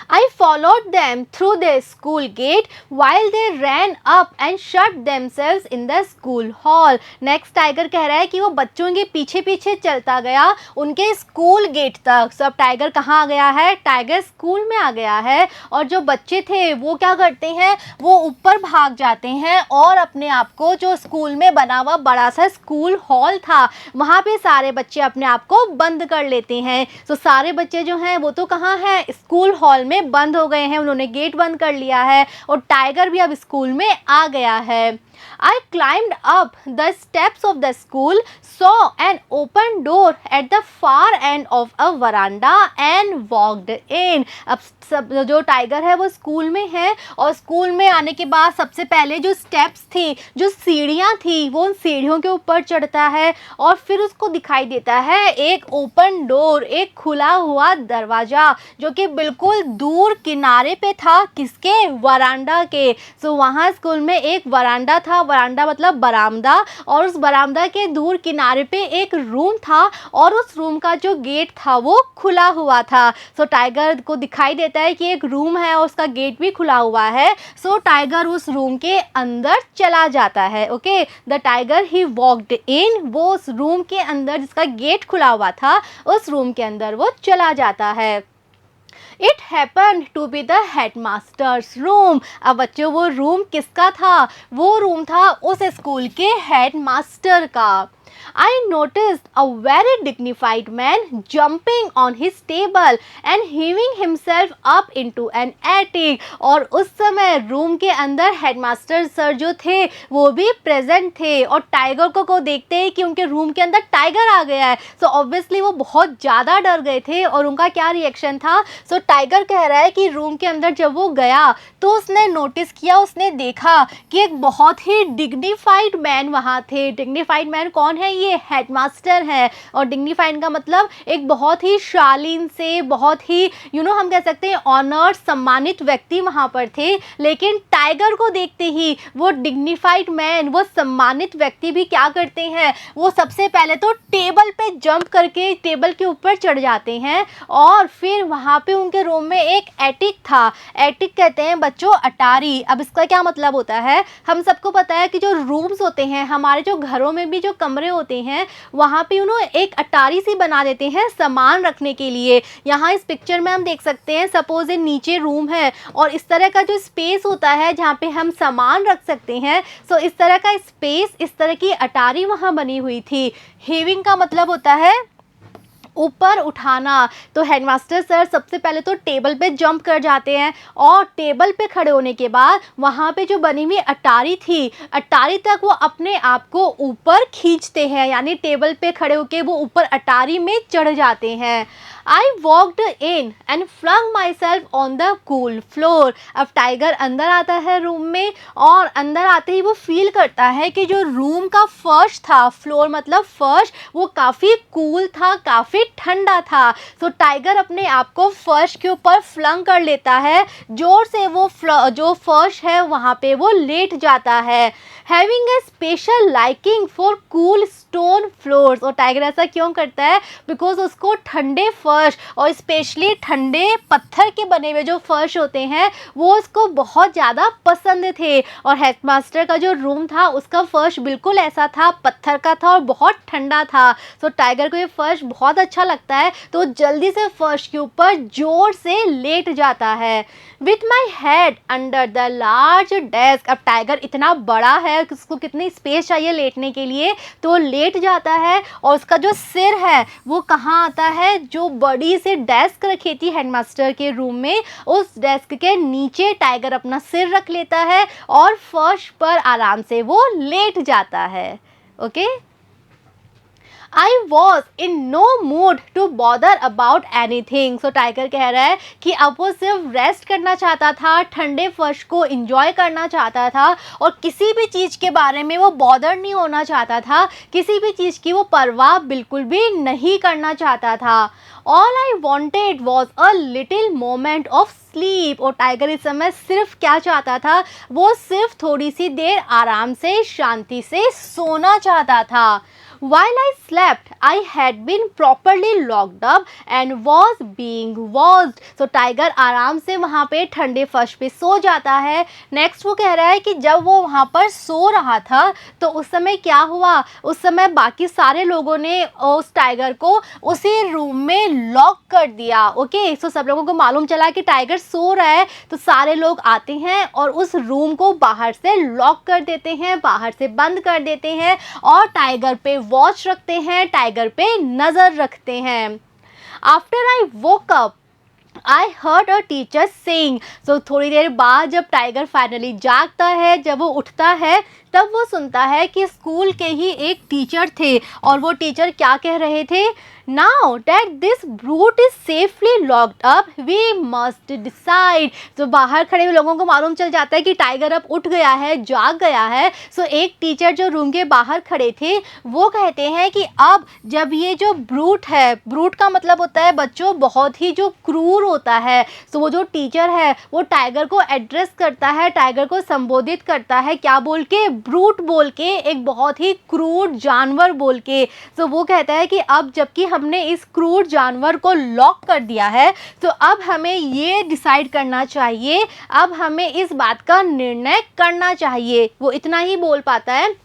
I followed them through their school gate while they ran up and shut themselves in the school hall. Next tiger कह रहा है कि वो बच्चों के पीछे पीछे चलता गया उनके स्कूल गेट तक। सब टाइगर कहाँ आ गया है? टाइगर स्कूल में आ गया है। और जो बच्चे थे वो क्या करते हैं? वो ऊपर भाग जाते हैं और अपने आप को, जो स्कूल में बना हुआ बड़ा सा स्कूल हॉल था, वहाँ पे सारे बच्चे अपने आप को बंद कर लेते हैं। तो सारे बच्चे जो हैं वो तो कहाँ हैं? स्कूल हॉल में बंद हो गए हैं, उन्होंने गेट बंद कर लिया है और टाइगर भी अब स्कूल में आ गया है। I climbed up the steps of the school, saw an open door at the far end of a veranda and walked in. अब सब जो टाइगर है वो स्कूल में है और स्कूल में आने के बाद सबसे पहले जो स्टेप्स थी, जो सीढ़ियाँ थी, वो उन सीढ़ियों के ऊपर चढ़ता है और फिर उसको दिखाई देता है एक ओपन डोर, एक खुला हुआ दरवाज़ा जो कि बिल्कुल दूर किनारे पे था। किसके? वरांडा के। सो वहाँ स्कूल में एक वरांडा था, वरांडा मतलब बरामदा, और उस बरामदा के दूर किनारे पे एक रूम था और उस रूम का जो गेट था वो खुला हुआ था। सो टाइगर को दिखाई देता है कि एक रूम है और उसका गेट भी खुला हुआ है। सो टाइगर उस रूम के अंदर चला जाता है। Okay, the tiger he walked in, वो उस रूम के अंदर जिसका गेट खुला हुआ था उस रूम के अंदर वो चला जाता है। It happened to be the headmaster's room. अब बच्चों वो रूम किसका था? वो रूम था उस स्कूल के हेडमास्टर का। I noticed a very dignified man jumping on his table and heaving himself up into an attic. और उस समय रूम के अंदर हेडमास्टर सर जो थे वो भी प्रेजेंट थे और टाइगर को देखते हैं कि उनके रूम के अंदर टाइगर आ गया है। सो ऑब्वियसली वो बहुत ज़्यादा डर गए थे और उनका क्या रिएक्शन था? सो टाइगर कह रहा है कि रूम के अंदर जब वो गया तो उसने नोटिस किया, उसने देखा कि एक बहुत ही डिग्निफाइड मैन वहाँ थे। डिग्निफाइड मैन कौन है? ये हेडमास्टर है। और डिग्निफाइड का मतलब एक बहुत ही शालीन से, बहुत ही हम कह सकते हैं ऑनर्ड, सम्मानित व्यक्ति वहाँ पर थे। लेकिन टाइगर को देखते ही वो डिग्निफाइड मैन, वो सम्मानित व्यक्ति भी क्या करते हैं? वो सबसे पहले तो टेबल पे जंप करके टेबल के ऊपर चढ़ जाते हैं और फिर वहाँ पे उनके रूम में एक एटिक था। एटिक कहते हैं बच्चों अटारी। अब इसका क्या मतलब होता है? हम सबको पता है कि जो रूम्स होते हैं, हमारे जो घरों में भी जो कमरे होते हैं, वहाँ पे एक अटारी सी बना देते हैं सामान रखने के लिए। यहाँ इस पिक्चर में हम देख सकते हैं, सपोज ये नीचे रूम है और इस तरह का जो स्पेस होता है जहाँ पे हम सामान रख सकते हैं। सो इस तरह का स्पेस, इस तरह की अटारी वहाँ बनी हुई थी। हेविंग का मतलब होता है ऊपर उठाना। तो हेडमास्टर सर सबसे पहले तो टेबल पे जंप कर जाते हैं और टेबल पे खड़े होने के बाद वहाँ पे जो बनी हुई अटारी थी, अटारी तक वो अपने आप को ऊपर खींचते हैं, यानी टेबल पे खड़े होके वो ऊपर अटारी में चढ़ जाते हैं। I walked in and flung myself on the cool floor. अब टाइगर अंदर आता है रूम में और अंदर आते ही वो फील करता है कि जो रूम का फर्श था, फ्लोर मतलब फर्श, वो काफ़ी कूल था, काफ़ी ठंडा था। तो टाइगर अपने आप को फर्श के ऊपर फ्लंग कर लेता है, जोर से वो जो फर्श है वहाँ पे वो लेट जाता है। Having a special liking for cool stone floors. और टाइगर ऐसा क्यों करता है? बिकॉज उसको ठंडे फर्श और स्पेशली ठंडे पत्थर के बने हुए जो फर्श होते हैं वो उसको बहुत ज़्यादा पसंद थे। और हेडमास्टर का जो रूम था उसका फर्श बिल्कुल ऐसा था, पत्थर का था और बहुत ठंडा था। तो टाइगर को ये फर्श बहुत अच्छा लगता है तो जल्दी से फर्श के ऊपर जोर से लेट जाता है। With my head under the large desk. अब टाइगर इतना बड़ा है कि उसको कितनी स्पेस चाहिए लेटने के लिए, तो लेट जाता है और उसका जो सिर है वो कहाँ आता है? जो बड़ी सी डेस्क रखी थी हेडमास्टर के रूम में, उस डेस्क के नीचे टाइगर अपना सिर रख लेता है और फर्श पर आराम से वो लेट जाता है। Okay, I was in no mood to bother about anything. So tiger कह रहा है कि अब वो सिर्फ रेस्ट करना चाहता था, ठंडे फर्श को इंजॉय करना चाहता था और किसी भी चीज़ के बारे में वो बॉदर नहीं होना चाहता था, किसी भी चीज़ की वो परवाह बिल्कुल भी नहीं करना चाहता था। All I wanted was a little moment of sleep. और टाइगर इस समय सिर्फ क्या चाहता था? वो सिर्फ थोड़ी सी देर आराम से, शांति से सोना चाहता था। While I slept, I had been properly locked up and was being watched. So tiger आराम से वहाँ पे ठंडे फर्श पे सो जाता है। नेक्स्ट वो कह रहा है कि जब वो वहाँ पर सो रहा था तो उस समय क्या हुआ, उस समय बाकी सारे लोगों ने उस टाइगर को उसी रूम में लॉक कर दिया। ओके, सो सब लोगों को मालूम चला कि टाइगर सो रहा है, तो सारे लोग आते हैं और उस रूम को बाहर से लॉक कर देते हैं, बाहर से बंद कर देते हैं और टाइगर पे वॉच रखते हैं, टाइगर पे नज़र रखते हैं। After I woke up I heard a teacher saying. So थोड़ी देर बाद जब टाइगर फाइनली जागता है, जब वो उठता है, तब वो सुनता है कि स्कूल के ही एक टीचर थे और वो टीचर क्या कह रहे थे, now that this brute is safely locked up we must decide. तो बाहर खड़े हुए लोगों को मालूम चल जाता है कि टाइगर अब उठ गया है, जाग गया है। सो एक टीचर जो रूम के बाहर खड़े थे वो कहते हैं कि अब जब ये जो ब्रूट है, ब्रूट का मतलब होता है बच्चों बहुत ही जो क्रूर होता है। सो वो जो टीचर है वो टाइगर को एड्रेस करता है, टाइगर को संबोधित करता है, क्या बोल के, ब्रूट बोल के, एक बहुत ही क्रूर जानवर बोल के। सो वो कहता है कि अब जबकि हमने इस क्रूर जानवर को लॉक कर दिया है तो अब हमें ये डिसाइड करना चाहिए, अब हमें इस बात का निर्णय करना चाहिए। वो इतना ही बोल पाता है।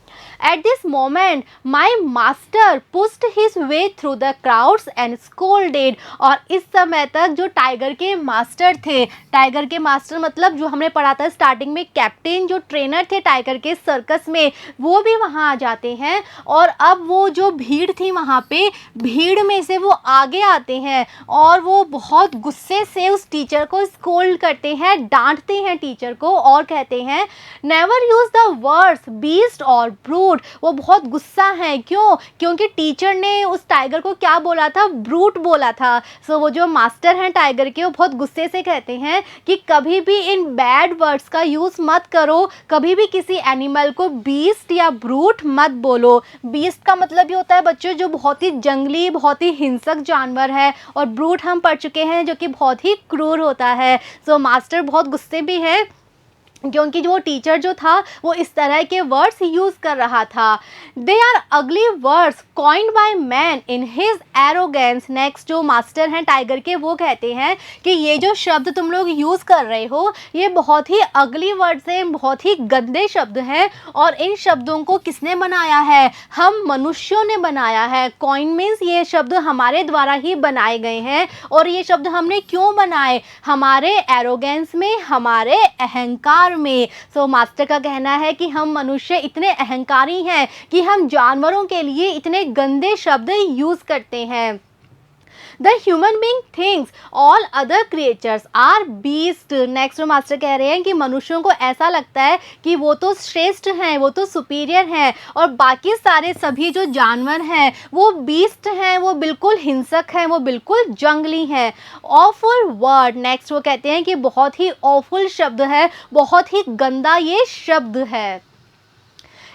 At this moment, my master pushed his way through the crowds and scolded। और इस समय तक जो टाइगर के मास्टर थे, टाइगर के मास्टर मतलब जो हमने पढ़ा था स्टार्टिंग में, कैप्टन जो ट्रेनर थे टाइगर के सर्कस में, वो भी वहाँ आ जाते हैं और अब वो जो भीड़ थी वहाँ पे, भीड़ में से वो आगे आते हैं और वो बहुत गुस्से से उस टीचर को स्कोल्ड करते हैं, डांटते हैं टीचर को और कहते हैं never use the words beast और ब्रूट। वो बहुत गुस्सा है, क्यों, क्योंकि टीचर ने उस टाइगर को क्या बोला था, ब्रूट बोला था। सो वो जो मास्टर हैं टाइगर के, वो बहुत गुस्से से कहते हैं कि कभी भी इन बैड वर्ड्स का यूज़ मत करो, कभी भी किसी एनिमल को बीस्ट या ब्रूट मत बोलो। बीस्ट का मतलब ये होता है बच्चों जो बहुत ही जंगली, बहुत ही हिंसक जानवर है, और ब्रूट हम पढ़ चुके हैं जो कि बहुत ही क्रूर होता है। सो मास्टर बहुत गुस्से भी है क्योंकि जो टीचर जो था वो इस तरह के वर्ड्स यूज़ कर रहा था। They are ugly words coined by man in his arrogance. Next जो मास्टर हैं टाइगर के वो कहते हैं कि ये जो शब्द तुम लोग यूज़ कर रहे हो ये बहुत ही अगली वर्ड्स हैं, बहुत ही गंदे शब्द हैं, और इन शब्दों को किसने बनाया है, हम मनुष्यों ने बनाया है। कॉइन मीन्स ये शब्द हमारे द्वारा ही बनाए गए हैं, और ये शब्द हमने क्यों बनाए, हमारे एरोगेंस में, हमारे अहंकार में। सो मास्टर का कहना है कि हम मनुष्य इतने अहंकारी हैं कि हम जानवरों के लिए इतने गंदे शब्द यूज करते हैं। The human being thinks all other creatures are beast। Next master कह रहे हैं कि मनुष्यों को ऐसा लगता है कि वो तो श्रेष्ठ हैं, वो तो सुपीरियर हैं, और बाकी सारे सभी जो जानवर हैं वो बीस्ट हैं, वो बिल्कुल हिंसक हैं, वो बिल्कुल जंगली हैं। Awful word. नेक्स्ट वो कहते हैं कि बहुत ही ऑफुल शब्द है, बहुत ही गंदा ये शब्द है।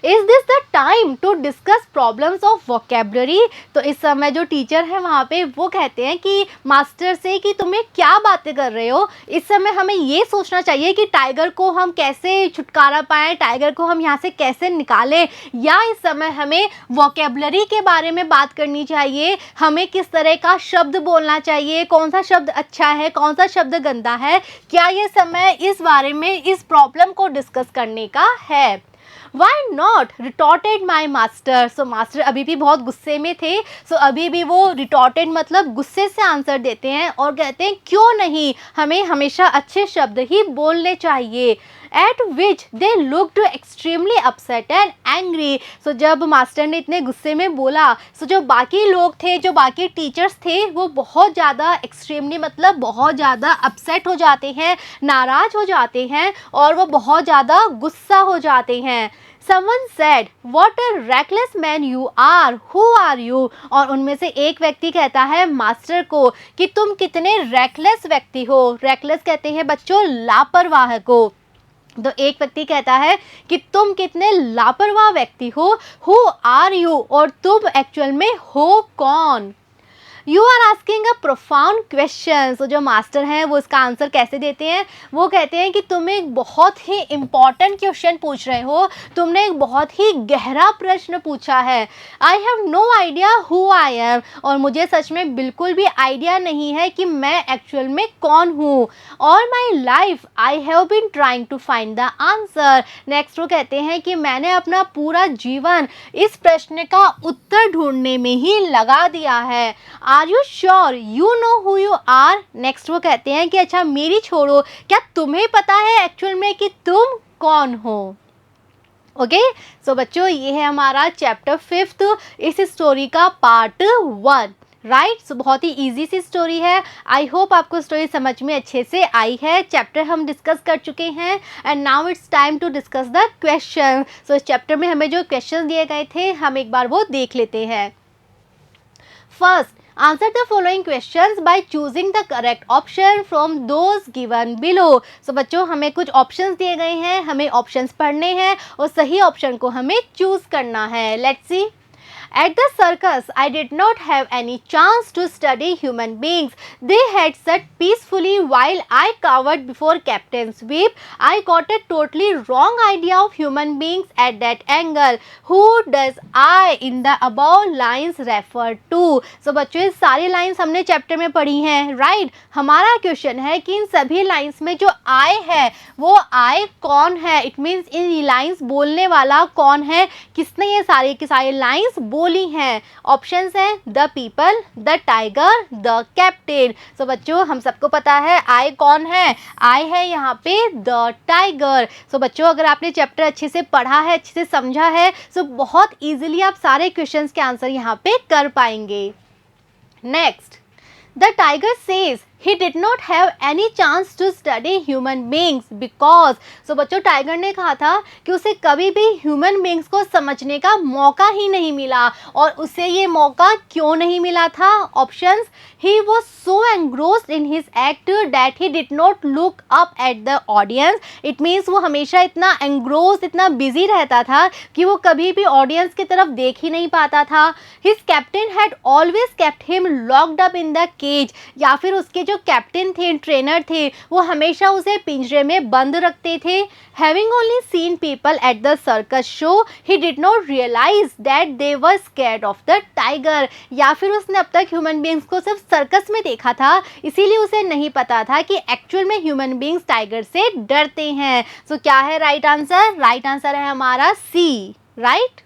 Is this the time to discuss problems of vocabulary. तो इस समय जो टीचर है वहाँ पे वो कहते हैं कि मास्टर से कि तुम्हें क्या बातें कर रहे हो, इस समय हमें ये सोचना चाहिए कि टाइगर को हम कैसे छुटकारा पाएँ, टाइगर को हम यहाँ से कैसे निकालें, या इस समय हमें वोकेबलरी के बारे में बात करनी चाहिए, हमें किस तरह का शब्द बोलना चाहिए, कौन सा शब्द अच्छा है, कौन सा शब्द गंदा है। क्या ये समय इस बारे में, इस प्रॉब्लम को डिस्कस करने का है। Why not? Retorted my master। So master अभी भी बहुत गुस्से में थे। सो अभी भी वो रिटॉर्टेड मतलब गुस्से से आंसर देते हैं और कहते हैं क्यों नहीं, हमें हमेशा अच्छे शब्द ही बोलने चाहिए। At which they looked extremely upset and angry। सो जब मास्टर ने इतने गुस्से में बोला, सो जो बाकी लोग थे, जो बाकी टीचर्स थे, वो बहुत ज़्यादा एक्सट्रीमली मतलब बहुत ज़्यादा अपसेट हो जाते हैं, नाराज़ हो जाते हैं, और वो बहुत ज़्यादा गुस्सा हो जाते हैं। Someone said, "What a reckless man you are. Who are you?" और उनमें से एक व्यक्ति कहता है मास्टर को कि तुम कितने रेकलेस व्यक्ति हो। रेकलेस कहते हैं बच्चों लापरवाह को। तो एक व्यक्ति कहता है कि तुम कितने लापरवाह व्यक्ति हो। Who are you? और तुम एक्चुअल में हो कौन। You are asking a profound question. तो जो मास्टर हैं वो इसका आंसर कैसे देते हैं, वो कहते हैं कि तुम एक बहुत ही इम्पॉर्टेंट क्वेश्चन पूछ रहे हो, तुमने एक बहुत ही गहरा प्रश्न पूछा है। I have no idea who I am, और मुझे सच में बिल्कुल भी आइडिया नहीं है कि मैं एक्चुअल में कौन हूँ। All my life I have been trying to find the answer. Next वो कहते हैं कि मैंने अपना पूरा जीवन इस प्रश्न का उत्तर ढूंढने में ही लगा दिया है। Are you sure you know who you are. Next वो कहते हैं कि अच्छा मेरी छोड़ो, क्या तुम्हें पता है एक्चुअल में कि तुम कौन हो। ओके सो बच्चों, ये है हमारा चैप्टर 5 इस स्टोरी का पार्ट 1, राइट। सो बहुत ही इजी सी स्टोरी है। आई होप आपको स्टोरी समझ में अच्छे से आई है। चैप्टर हम डिस्कस कर चुके हैं and now it's time to discuss the question. So इस चैप्टर में हमें जो क्वेश्चन दिए गए थे हम एक बार वो देख लेते हैं। First, answer the following questions by choosing the correct option from those given below। so बच्चों हमें कुछ options दिए गए हैं, हमें options पढ़ने हैं और सही option को हमें choose करना है। Let's see। At the circus, I did not have any chance to study human beings. They had sat peacefully while I cowered before Captain's whip. I got a totally wrong idea of human beings at that angle. Who does I in the above lines refer to? So बच्चों ये सारी lines हमने chapter में पढ़ी हैं, right. हमारा question है कि इन सभी लाइन्स में जो I है वो I कौन है। इट मीन्स इन लाइन्स बोलने वाला कौन है, किसने ये सारी की सारी लाइन्स बोली हैं। ऑप्शंस हैं the people, the tiger, the captain. So बच्चों हम सबको पता है आई कौन है, आई है यहाँ पे द टाइगर। सो बच्चों अगर आपने चैप्टर अच्छे से पढ़ा है, अच्छे से समझा है, सो बहुत इजीली आप सारे क्वेश्चंस के आंसर यहाँ पे कर पाएंगे। Next, the tiger says he did not have any chance to study human beings because। so बच्चों टाइगर ने कहा था कि उसे कभी भी ह्यूमन बींग्स को समझने का मौका ही नहीं मिला, और उसे ये मौका क्यों नहीं मिला था। Options, he was so engrossed in his act that he did not look up at the audience। it means वो हमेशा इतना engrossed, इतना बिजी रहता था कि वो कभी भी ऑडियंस की तरफ देख ही नहीं पाता था। his captain had always kept him locked up in the cage। या फिर उसके जो कैप्टन थे, ट्रेनर थे, वो हमेशा उसे पिंजरे में बंद रखते थे। Having only seen people at the circus show, he did not realize that they were scared of the tiger। या फिर उसने अब तक ह्यूमन बींग्स को सिर्फ सर्कस में देखा था, इसीलिए उसे नहीं पता था कि एक्चुअल में ह्यूमन बींग्स टाइगर से डरते हैं। सो क्या है राइट आंसर? राइट आंसर है हमारा C, right.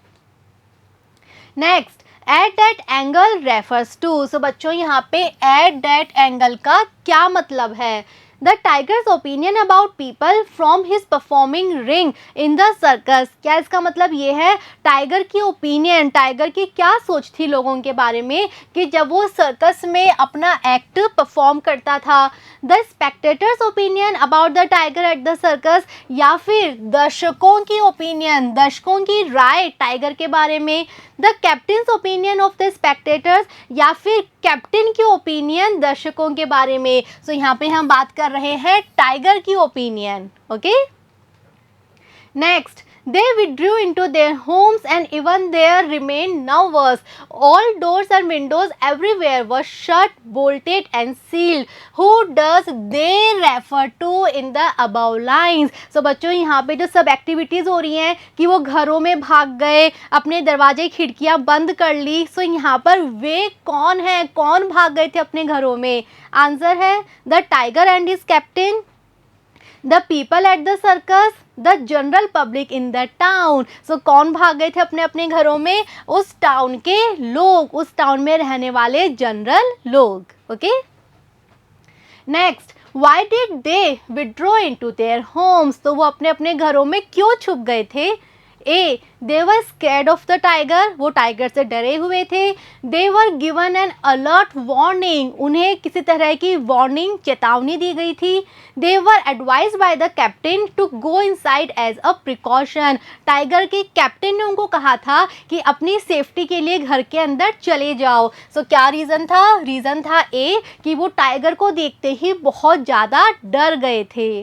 Next, at that angle refers to. So बच्चों यहाँ पे एट दैट एंगल का क्या मतलब है। The tigers opinion about people from his performing ring in the circus. क्या इसका मतलब ये है टाइगर की ओपिनियन, टाइगर की क्या सोच थी लोगों के बारे में कि जब वो सर्कस में अपना एक्ट परफॉर्म करता था। The spectators opinion about the tiger eight the circus, या फिर दर्शकों की ओपिनियन, दर्शकों की राय टाइगर के बारे में। The captains opinion of the spectators, या फिर कैप्टन की ओपिनियन दर्शकों के बारे में। सो यहाँ पे हम बात कर रहे हैं टाइगर की opinion, okay. Next, they withdrew into their homes and even there remained nervous। all doors and windows everywhere were shut, bolted and sealed। who does they refer to in the above lines। so बच्चों यहाँ पे जो सब activities हो रही हैं कि वो घरों में भाग गए, अपने दरवाजे खिड़कियाँ बंद कर ली। सो यहाँ पर वे कौन है, कौन भाग गए थे अपने घरों में। आंसर है the tiger and his captain, the people at the circus, the general public in the town. So कौन भाग गए थे अपने अपने घरों में? उस टाउन के लोग, उस टाउन में रहने वाले जनरल लोग, okay. Next, why did they withdraw into their homes. तो वो अपने अपने घरों में क्यों छुप गए थे। A, they were scared of the tiger, वो टाइगर से डरे हुए थे। They were given an alert warning, उन्हें किसी तरह की वार्निंग, चेतावनी दी गई थी। They were advise by the captain to go inside as a precaution, tiger के कैप्टन ने उनको कहा था कि अपनी सेफ्टी के लिए घर के अंदर चले जाओ। सो क्या रीज़न था? रीज़न था ए कि वो टाइगर को देखते ही बहुत ज़्यादा डर गए थे।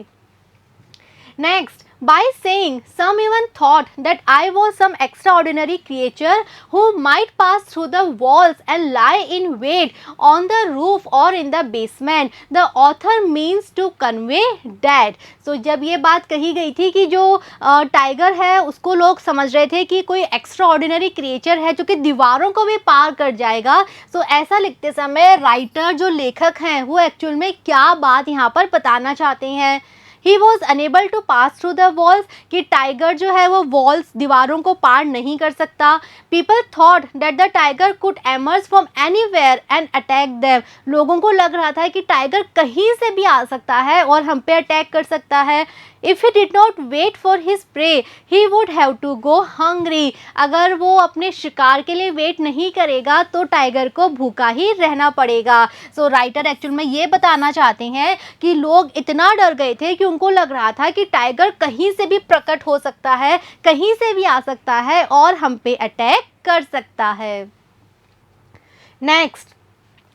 Next, By saying, some even thought that I was some extraordinary creature who might pass through the walls and lie in wait on the roof or in the basement. The author means to convey that. So जब ये बात कही गई थी कि जो tiger है उसको लोग समझ रहे थे कि कोई एक्स्ट्रा ऑर्डिनरी क्रिएचर है जो कि दीवारों को भी पार कर जाएगा, तो ऐसा लिखते समय राइटर जो लेखक हैं वो एक्चुअल में क्या बात यहाँ पर बताना चाहते हैं. He was unable to pass through the walls, कि टाइगर जो है वो वॉल्स दीवारों को पार नहीं कर सकता. People thought that the tiger could emerge from anywhere and attack them. लोगों को लग रहा था कि टाइगर कहीं से भी आ सकता है और हम पे अटैक कर सकता है. If he did not wait for his prey, he would have to go hungry. अगर वो अपने शिकार के लिए वेट नहीं करेगा तो टाइगर को भूखा ही रहना पड़ेगा. सो राइटर एक्चुअल में ये बताना चाहते हैं कि लोग इतना डर गए थे कि उनको लग रहा था कि टाइगर कहीं से भी प्रकट हो सकता है, कहीं से भी आ सकता है और हम पे अटैक कर सकता है. Next,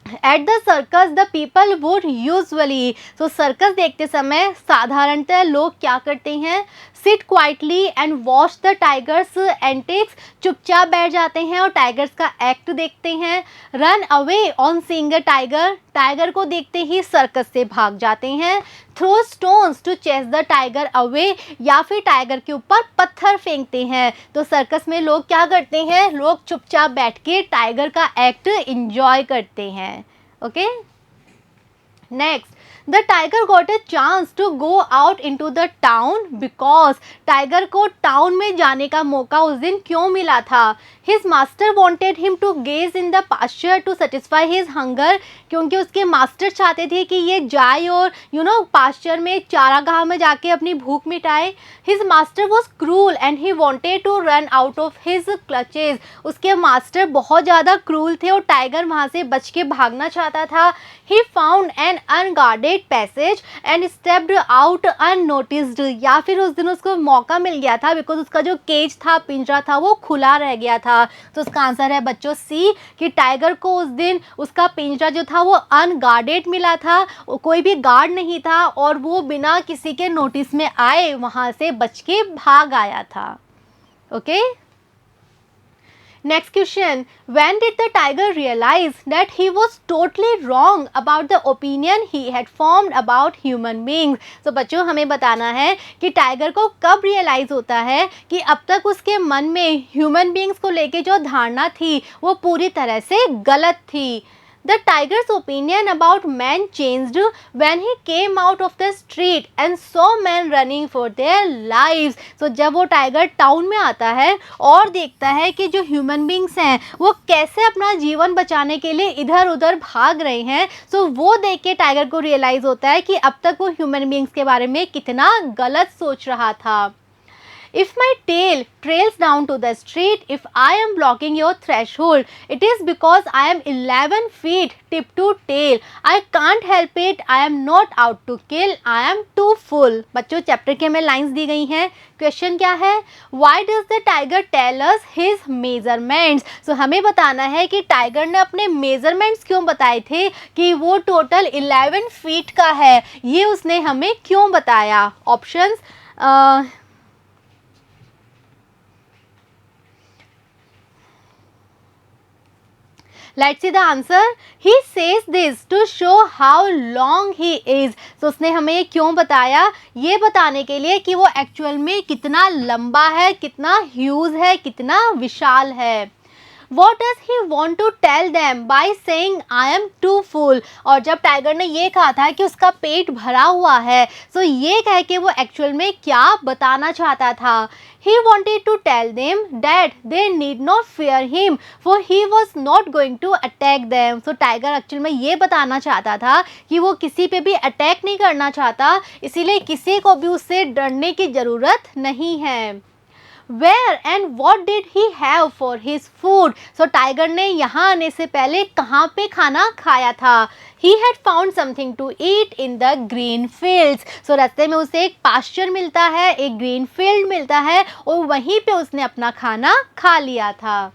eight the circus the people would usually. तो सर्कस देखते समय साधारणतः लोग क्या करते हैं, sit quietly and watch the tigers antics. चुपचाप बैठ जाते हैं और टाइगर्स का एक्ट देखते हैं. Run away on seeing a tiger. Tiger को देखते ही सर्कस से भाग जाते हैं. Throw stones to chase the tiger away. या फिर टाइगर के ऊपर पत्थर फेंकते हैं. तो सर्कस में लोग क्या करते हैं, लोग चुपचाप बैठ के टाइगर का एक्ट इंजॉय करते हैं. Okay, next, the tiger got a chance to go out into the town because. Tiger को टाउन में जाने का मौका उस दिन क्यों मिला था. His master wanted him to graze in the pasture to satisfy his hunger. क्योंकि उसके मास्टर चाहते थे कि ये जाए और पास्चर में चारागाह में जाके अपनी भूख मिटाए. His master was cruel and he wanted to run out of his clutches. उसके मास्टर बहुत ज़्यादा क्रूल थे और टाइगर वहाँ से बच के भागना चाहता था. He found an unguarded passage and stepped out unnoticed. या फिर उस दिन उसको मौका मिल गया था बिकॉज उसका जो केज था, पिंजरा था, वो खुला रह गया था. तो उसका आंसर है बच्चों सी, कि टाइगर को उस दिन उसका पिंजरा जो था वो अनगार्डेड मिला था. कोई भी गार्ड नहीं था और वो बिना किसी के नोटिस में आए वहाँ से बच के भाग आया था. Okay, Next question, when did the tiger realize that he was totally wrong about the opinion he had formed about human beings? तो बच्चों हमें बताना है कि टाइगर को कब रियलाइज होता है कि अब तक उसके मन में ह्यूमन बींग्स को लेके जो धारणा थी वो पूरी तरह से गलत थी. The tiger's opinion about man changed when he came out of the street and saw men running for their lives. So जब वो टाइगर टाउन में आता है और देखता है कि जो ह्यूमन बींग्स हैं वो कैसे अपना जीवन बचाने के लिए इधर उधर भाग रहे हैं, so वो देख के टाइगर को रियलाइज़ होता है कि अब तक वो ह्यूमन बींग्स के बारे में कितना गलत सोच रहा था. If my tail trails down to the street, if I am blocking your threshold, it is because I am 11 feet tip to tail. I can't help it. I am not out to kill. I am too full. बच्चों chapter के में lines दी गई हैं. Question क्या है? Why does the tiger tell us his measurements? So हमें बताना है कि टाइगर ने अपने मेजरमेंट्स क्यों बताए थे कि वो टोटल 11 फीट का है. ये उसने हमें क्यों बताया? Options, Let's see the answer. He says this to show how long he is. So उसने हमें ये क्यों बताया? ये बताने के लिए कि वो एक्चुअल में कितना लंबा है, कितना ह्यूज है, कितना विशाल है. What does he want to tell them by saying I am too full? और जब टाइगर ने ये कहा था कि उसका पेट भरा हुआ है, तो ये कह के वो एक्चुअल में क्या बताना चाहता था? He wanted to tell them that they need not fear him, for he was not going to attack them. So tiger actual में ये बताना चाहता था कि वो किसी पे भी अटैक नहीं करना चाहता, इसीलिए किसी को भी उससे डरने की ज़रूरत नहीं है. Where and what did he have for his food? So tiger ने यहाँ आने से पहले कहाँ पे खाना खाया था? He had found something to eat in the green fields. So रास्ते में उसे एक पास्चर मिलता है, एक ग्रीन फील्ड मिलता है और वहीं पे उसने अपना खाना खा लिया था.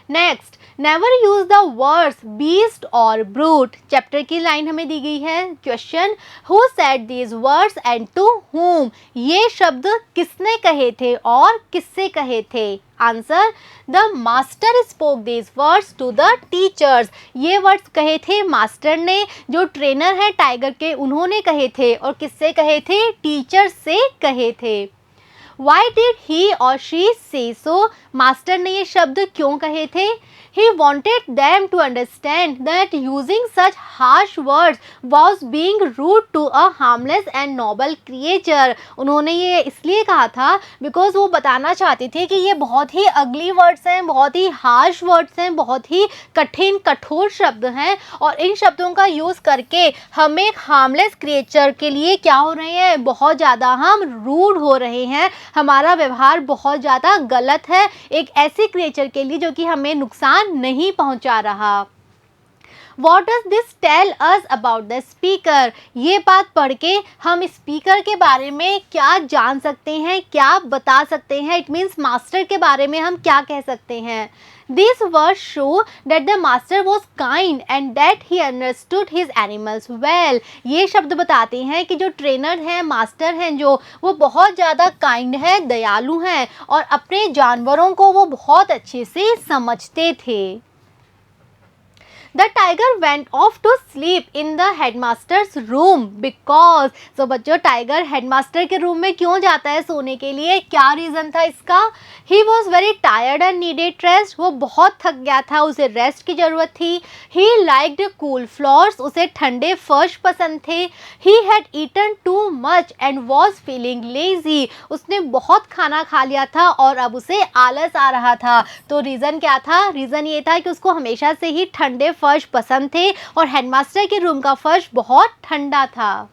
Next, never use the words beast और ब्रूट। चैप्टर की लाइन हमें दी गई है। Question, who said these words and to whom? ये शब्द किसने कहे थे और किससे कहे थे? Answer, the master spoke these words to the teachers. ये वर्ड्स कहे थे मास्टर ने, जो ट्रेनर है टाइगर के उन्होंने कहे थे। और किससे कहे थे? टीचर से कहे थे। Why did he or she say so? Master ने ये शब्द क्यों कहे थे? He wanted them to understand that using such harsh words was being rude to a harmless and noble creature. उन्होंने ये इसलिए कहा था बिकॉज वो बताना चाहते थे कि ये बहुत ही अगली वर्ड्स हैं, बहुत ही हार्श वर्ड्स हैं, बहुत ही कठिन कठोर शब्द हैं और इन शब्दों का यूज़ करके हम एक हार्मलेस क्रिएचर के लिए क्या हो रहे हैं? बहुत ज़्यादा हम रूड हो रहे हैं। हमारा व्यवहार बहुत ज़्यादा गलत है एक ऐसे क्रिएचर के लिए जो कि हमें नुकसान नहीं पहुंचा रहा। What does this tell us about the speaker? ये बात पढ़ के हम स्पीकर के बारे में क्या जान सकते हैं, क्या बता सकते हैं? इट मीन्स मास्टर के बारे में हम क्या कह सकते हैं? These words show that the master was kind and that he understood his animals well. ये शब्द बताते हैं कि जो ट्रेनर हैं, मास्टर हैं जो, वो बहुत ज़्यादा काइंड है, दयालु हैं और अपने जानवरों को वो बहुत अच्छे से समझते थे। The tiger went off to sleep in the headmaster's room because, so बच्चों टाइगर हेडमास्टर के रूम में क्यों जाता है सोने के लिए? क्या रीज़न था इसका? He was very tired and needed rest. वो बहुत थक गया था, उसे रेस्ट की ज़रूरत थी। He liked cool floors. उसे ठंडे फर्श पसंद थे। He had eaten too much and was feeling lazy. उसने बहुत खाना खा लिया था और अब उसे आलस आ रहा था। तो रीज़न क्या था? रीज़न ये था कि उसको हमेशा से ही ठंडे फर्श पसंद थे और हेडमास्टर के रूम का फर्श बहुत ठंडा था।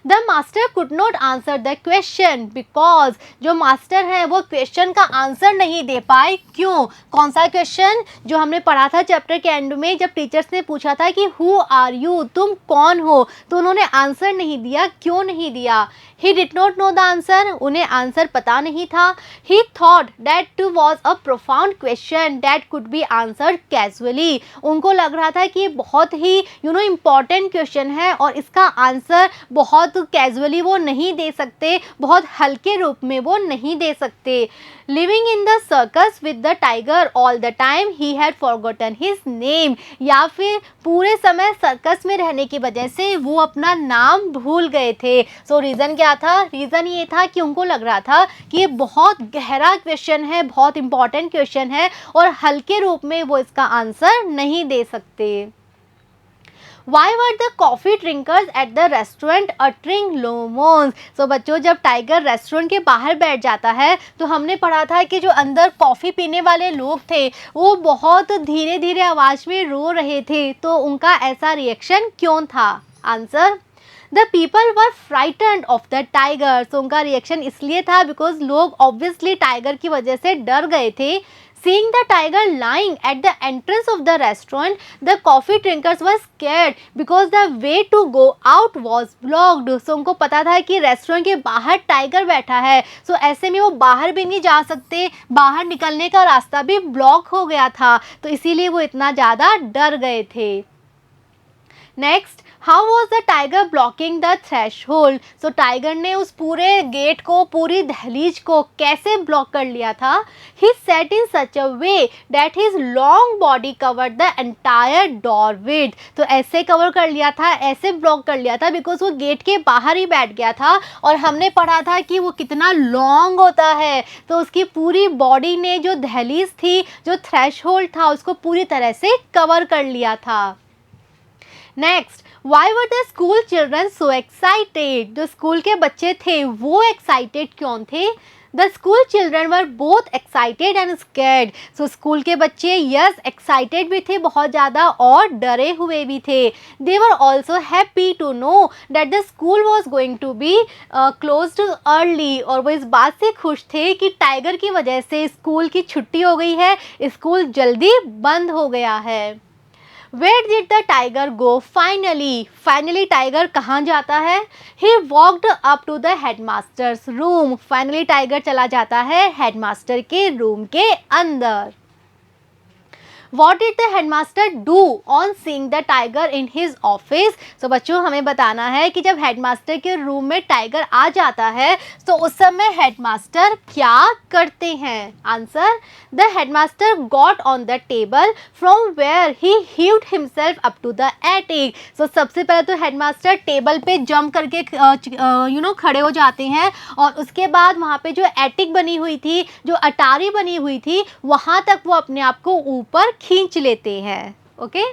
The master could not answer the question because, जो मास्टर हैं वो क्वेश्चन का आंसर नहीं दे पाए। क्यों? कौन सा क्वेश्चन? जो हमने पढ़ा था चैप्टर के एंड में, जब टीचर्स ने पूछा था कि हु आर यू, तुम कौन हो, तो उन्होंने आंसर नहीं दिया। क्यों नहीं दिया? He did not know the answer. उन्हें आंसर पता नहीं था। He thought that was a profound question that could be answered casually. उनको लग रहा था कि ये बहुत ही इम्पॉर्टेंट क्वेश्चन है और इसका आंसर बहुत कैजुअली वो नहीं दे सकते, बहुत हल्के रूप में वो नहीं दे सकते। Living in the circus with the tiger all the time he had forgotten his name, या फिर पूरे समय सर्कस में रहने की वजह से वो अपना नाम भूल गए थे। सो रीज़न क्या था? रीज़न ये था कि उनको लग रहा था कि ये बहुत गहरा क्वेश्चन है, बहुत इंपॉर्टेंट क्वेश्चन है और हल्के रूप में वो इसका आंसर नहीं दे सकते। Why were the coffee drinkers at the restaurant uttering low moans? So बच्चों जब टाइगर रेस्टोरेंट के बाहर बैठ जाता है तो हमने पढ़ा था कि जो अंदर कॉफ़ी पीने वाले लोग थे वो बहुत धीरे धीरे आवाज़ में रो रहे थे। तो उनका ऐसा रिएक्शन क्यों था? Answer, the people were frightened of the tiger. तो उनका रिएक्शन इसलिए था बिकॉज लोग ऑब्वियसली टाइगर की वजह से डर गए थे। Seeing the tiger lying at the entrance of the restaurant, the coffee drinkers were scared because the way to go out was blocked. So उनको पता था कि रेस्टोरेंट के बाहर टाइगर बैठा है, सो ऐसे में वो बाहर भी नहीं जा सकते, बाहर निकलने का रास्ता भी ब्लॉक हो गया था, तो इसीलिए वो इतना ज़्यादा डर गए थे। Next, how was the tiger blocking the threshold? So tiger ने उस पूरे गेट को, पूरी दहलीज को कैसे ब्लॉक कर लिया था? He sat in such a way that his long body cover the entire door width. तो ऐसे कवर कर लिया था, ऐसे ब्लॉक कर लिया था बिकॉज वो गेट के बाहर ही बैठ गया था और हमने पढ़ा था कि वो कितना लॉन्ग होता है, तो उसकी पूरी बॉडी ने जो दहलीज थी, जो थ्रेशहोल्ड था, उसको पूरी तरह से कवर कर लिया था। Next, why were the school children so excited? जो स्कूल के बच्चे थे वो एक्साइटेड क्यों थे? The school children were both excited and scared. So school के बच्चे यस एक्साइटेड भी थे बहुत ज़्यादा और डरे हुए भी थे। They were also happy to know that the school was going to be closed early. और वो इस बात से खुश थे कि टाइगर की वजह से स्कूल की छुट्टी हो गई है, स्कूल जल्दी बंद हो गया है। Where did the tiger go finally? Finally tiger कहाँ जाता है? He walked up to the headmaster's room. Finally tiger चला जाता है हेडमास्टर के रूम के अंदर। What did the headmaster do on seeing the tiger in his office? So बच्चों हमें बताना है कि जब हेडमास्टर के रूम में टाइगर आ जाता है तो उस समय हेडमास्टर क्या करते हैं? Answer, the headmaster got on the table from where he heaved himself up to the attic. So सबसे पहले तो हेडमास्टर टेबल पे जंप करके खड़े हो जाते हैं और उसके बाद वहाँ पे जो एटिक बनी हुई थी, जो अटारी बनी हुई थी, वहाँ तक वो अपने आप को ऊपर खींच लेते हैं. Okay,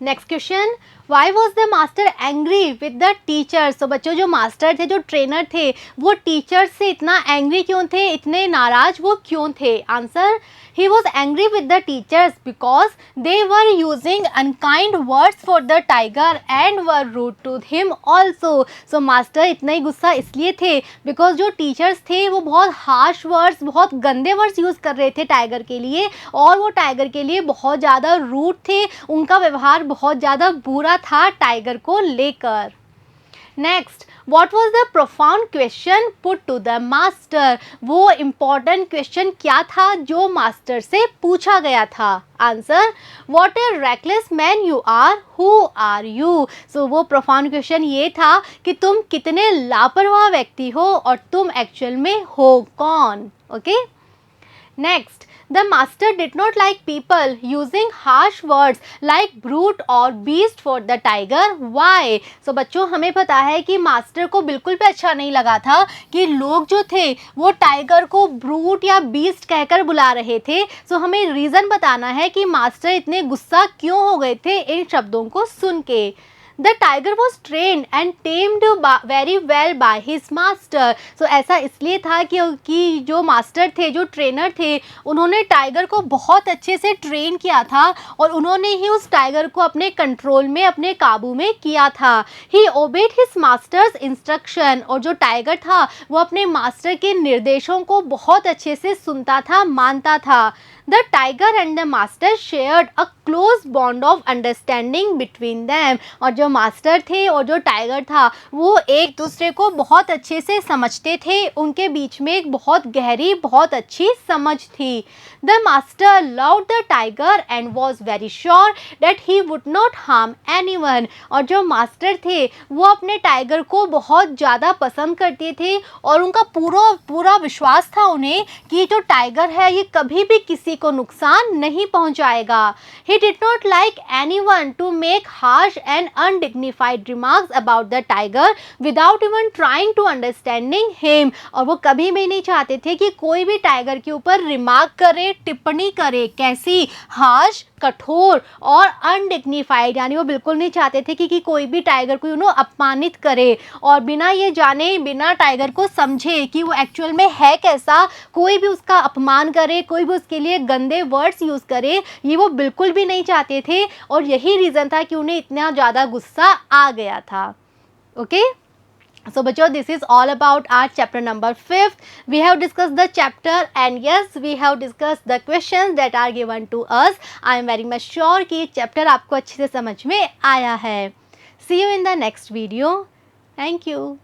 next question, why was the master angry with the teacher? So बच्चों जो मास्टर थे, जो ट्रेनर थे, वो टीचर से इतना एंग्री क्यों थे, इतने नाराज वो क्यों थे? Answer, he was angry with the teachers because they were using unkind words for the tiger and were rude to him also. So master इतना ही गुस्सा इसलिए थे बिकॉज जो टीचर्स थे वो बहुत हार्श वर्ड्स, बहुत गंदे वर्ड्स यूज़ कर रहे थे टाइगर के लिए, और वो टाइगर के लिए बहुत ज़्यादा रूड थे, उनका व्यवहार बहुत ज़्यादा बुरा था टाइगर को लेकर. Next, what was the profound question put to the master? वो इम्पॉर्टेंट क्वेश्चन क्या था जो मास्टर से पूछा गया था? Answer, what a reckless man you are, who are you? So वो प्रोफाउंड क्वेश्चन ये था कि तुम कितने लापरवाह व्यक्ति हो और तुम एक्चुअल में हो कौन? Okay, next, the master did not like people using harsh words like brute or beast for the tiger. Why? So बच्चों हमें पता है कि मास्टर को बिल्कुल भी अच्छा नहीं लगा था कि लोग जो थे वो टाइगर को ब्रूट या बीस्ट कहकर बुला रहे थे. सो हमें रीज़न बताना है कि मास्टर इतने गुस्सा क्यों हो गए थे इन शब्दों को सुन के. The tiger was trained and tamed very well by his master. So ऐसा इसलिए था कि जो मास्टर थे, जो ट्रेनर थे, उन्होंने टाइगर को बहुत अच्छे से ट्रेन किया था और उन्होंने ही उस टाइगर को अपने कंट्रोल में, अपने काबू में किया था. He obeyed his master's instruction. और जो टाइगर था वो अपने मास्टर के निर्देशों को बहुत अच्छे से सुनता था, मानता था. The tiger and the master shared a close bond of understanding between them. और जो मास्टर थे और जो टाइगर था वो एक दूसरे को बहुत अच्छे से समझते थे, उनके बीच में एक बहुत गहरी, बहुत अच्छी समझ थी. The master loved the tiger and was very sure that he would not harm anyone. और जो मास्टर थे वो अपने टाइगर को बहुत ज़्यादा पसंद करते थे और उनका पूरा विश्वास था उन्हें कि जो टाइगर है ये कभी भी किसी को नुकसान नहीं पहुंचाएगा. He did not like anyone to make harsh and undignified remarks about the tiger without even trying to understanding him. और वो कभी भी नहीं चाहते थे कि कोई भी टाइगर के ऊपर रिमार्क करे, टिप्पणी करे. कैसी? हार्श, कठोर और अनडिग्निफाइड. यानी वो बिल्कुल नहीं चाहते थे कि कोई भी टाइगर को अपमानित करे और बिना ये जाने, बिना टाइगर को समझे कि वो एक्चुअल में है कैसा, कोई भी उसका अपमान करे, कोई भी उसके लिए गंदे वर्ड्स यूज़ करे, ये वो बिल्कुल भी नहीं चाहते थे. और यही रीज़न था कि उन्हें इतना ज़्यादा गुस्सा आ गया था. ओके, so बच्चों, this is all about our chapter number 5. We have discussed the chapter and yes, we have discussed the questions that are given to us. I am very much sure कि chapter आपको अच्छे से समझ में आया है. See you in the next video. Thank you.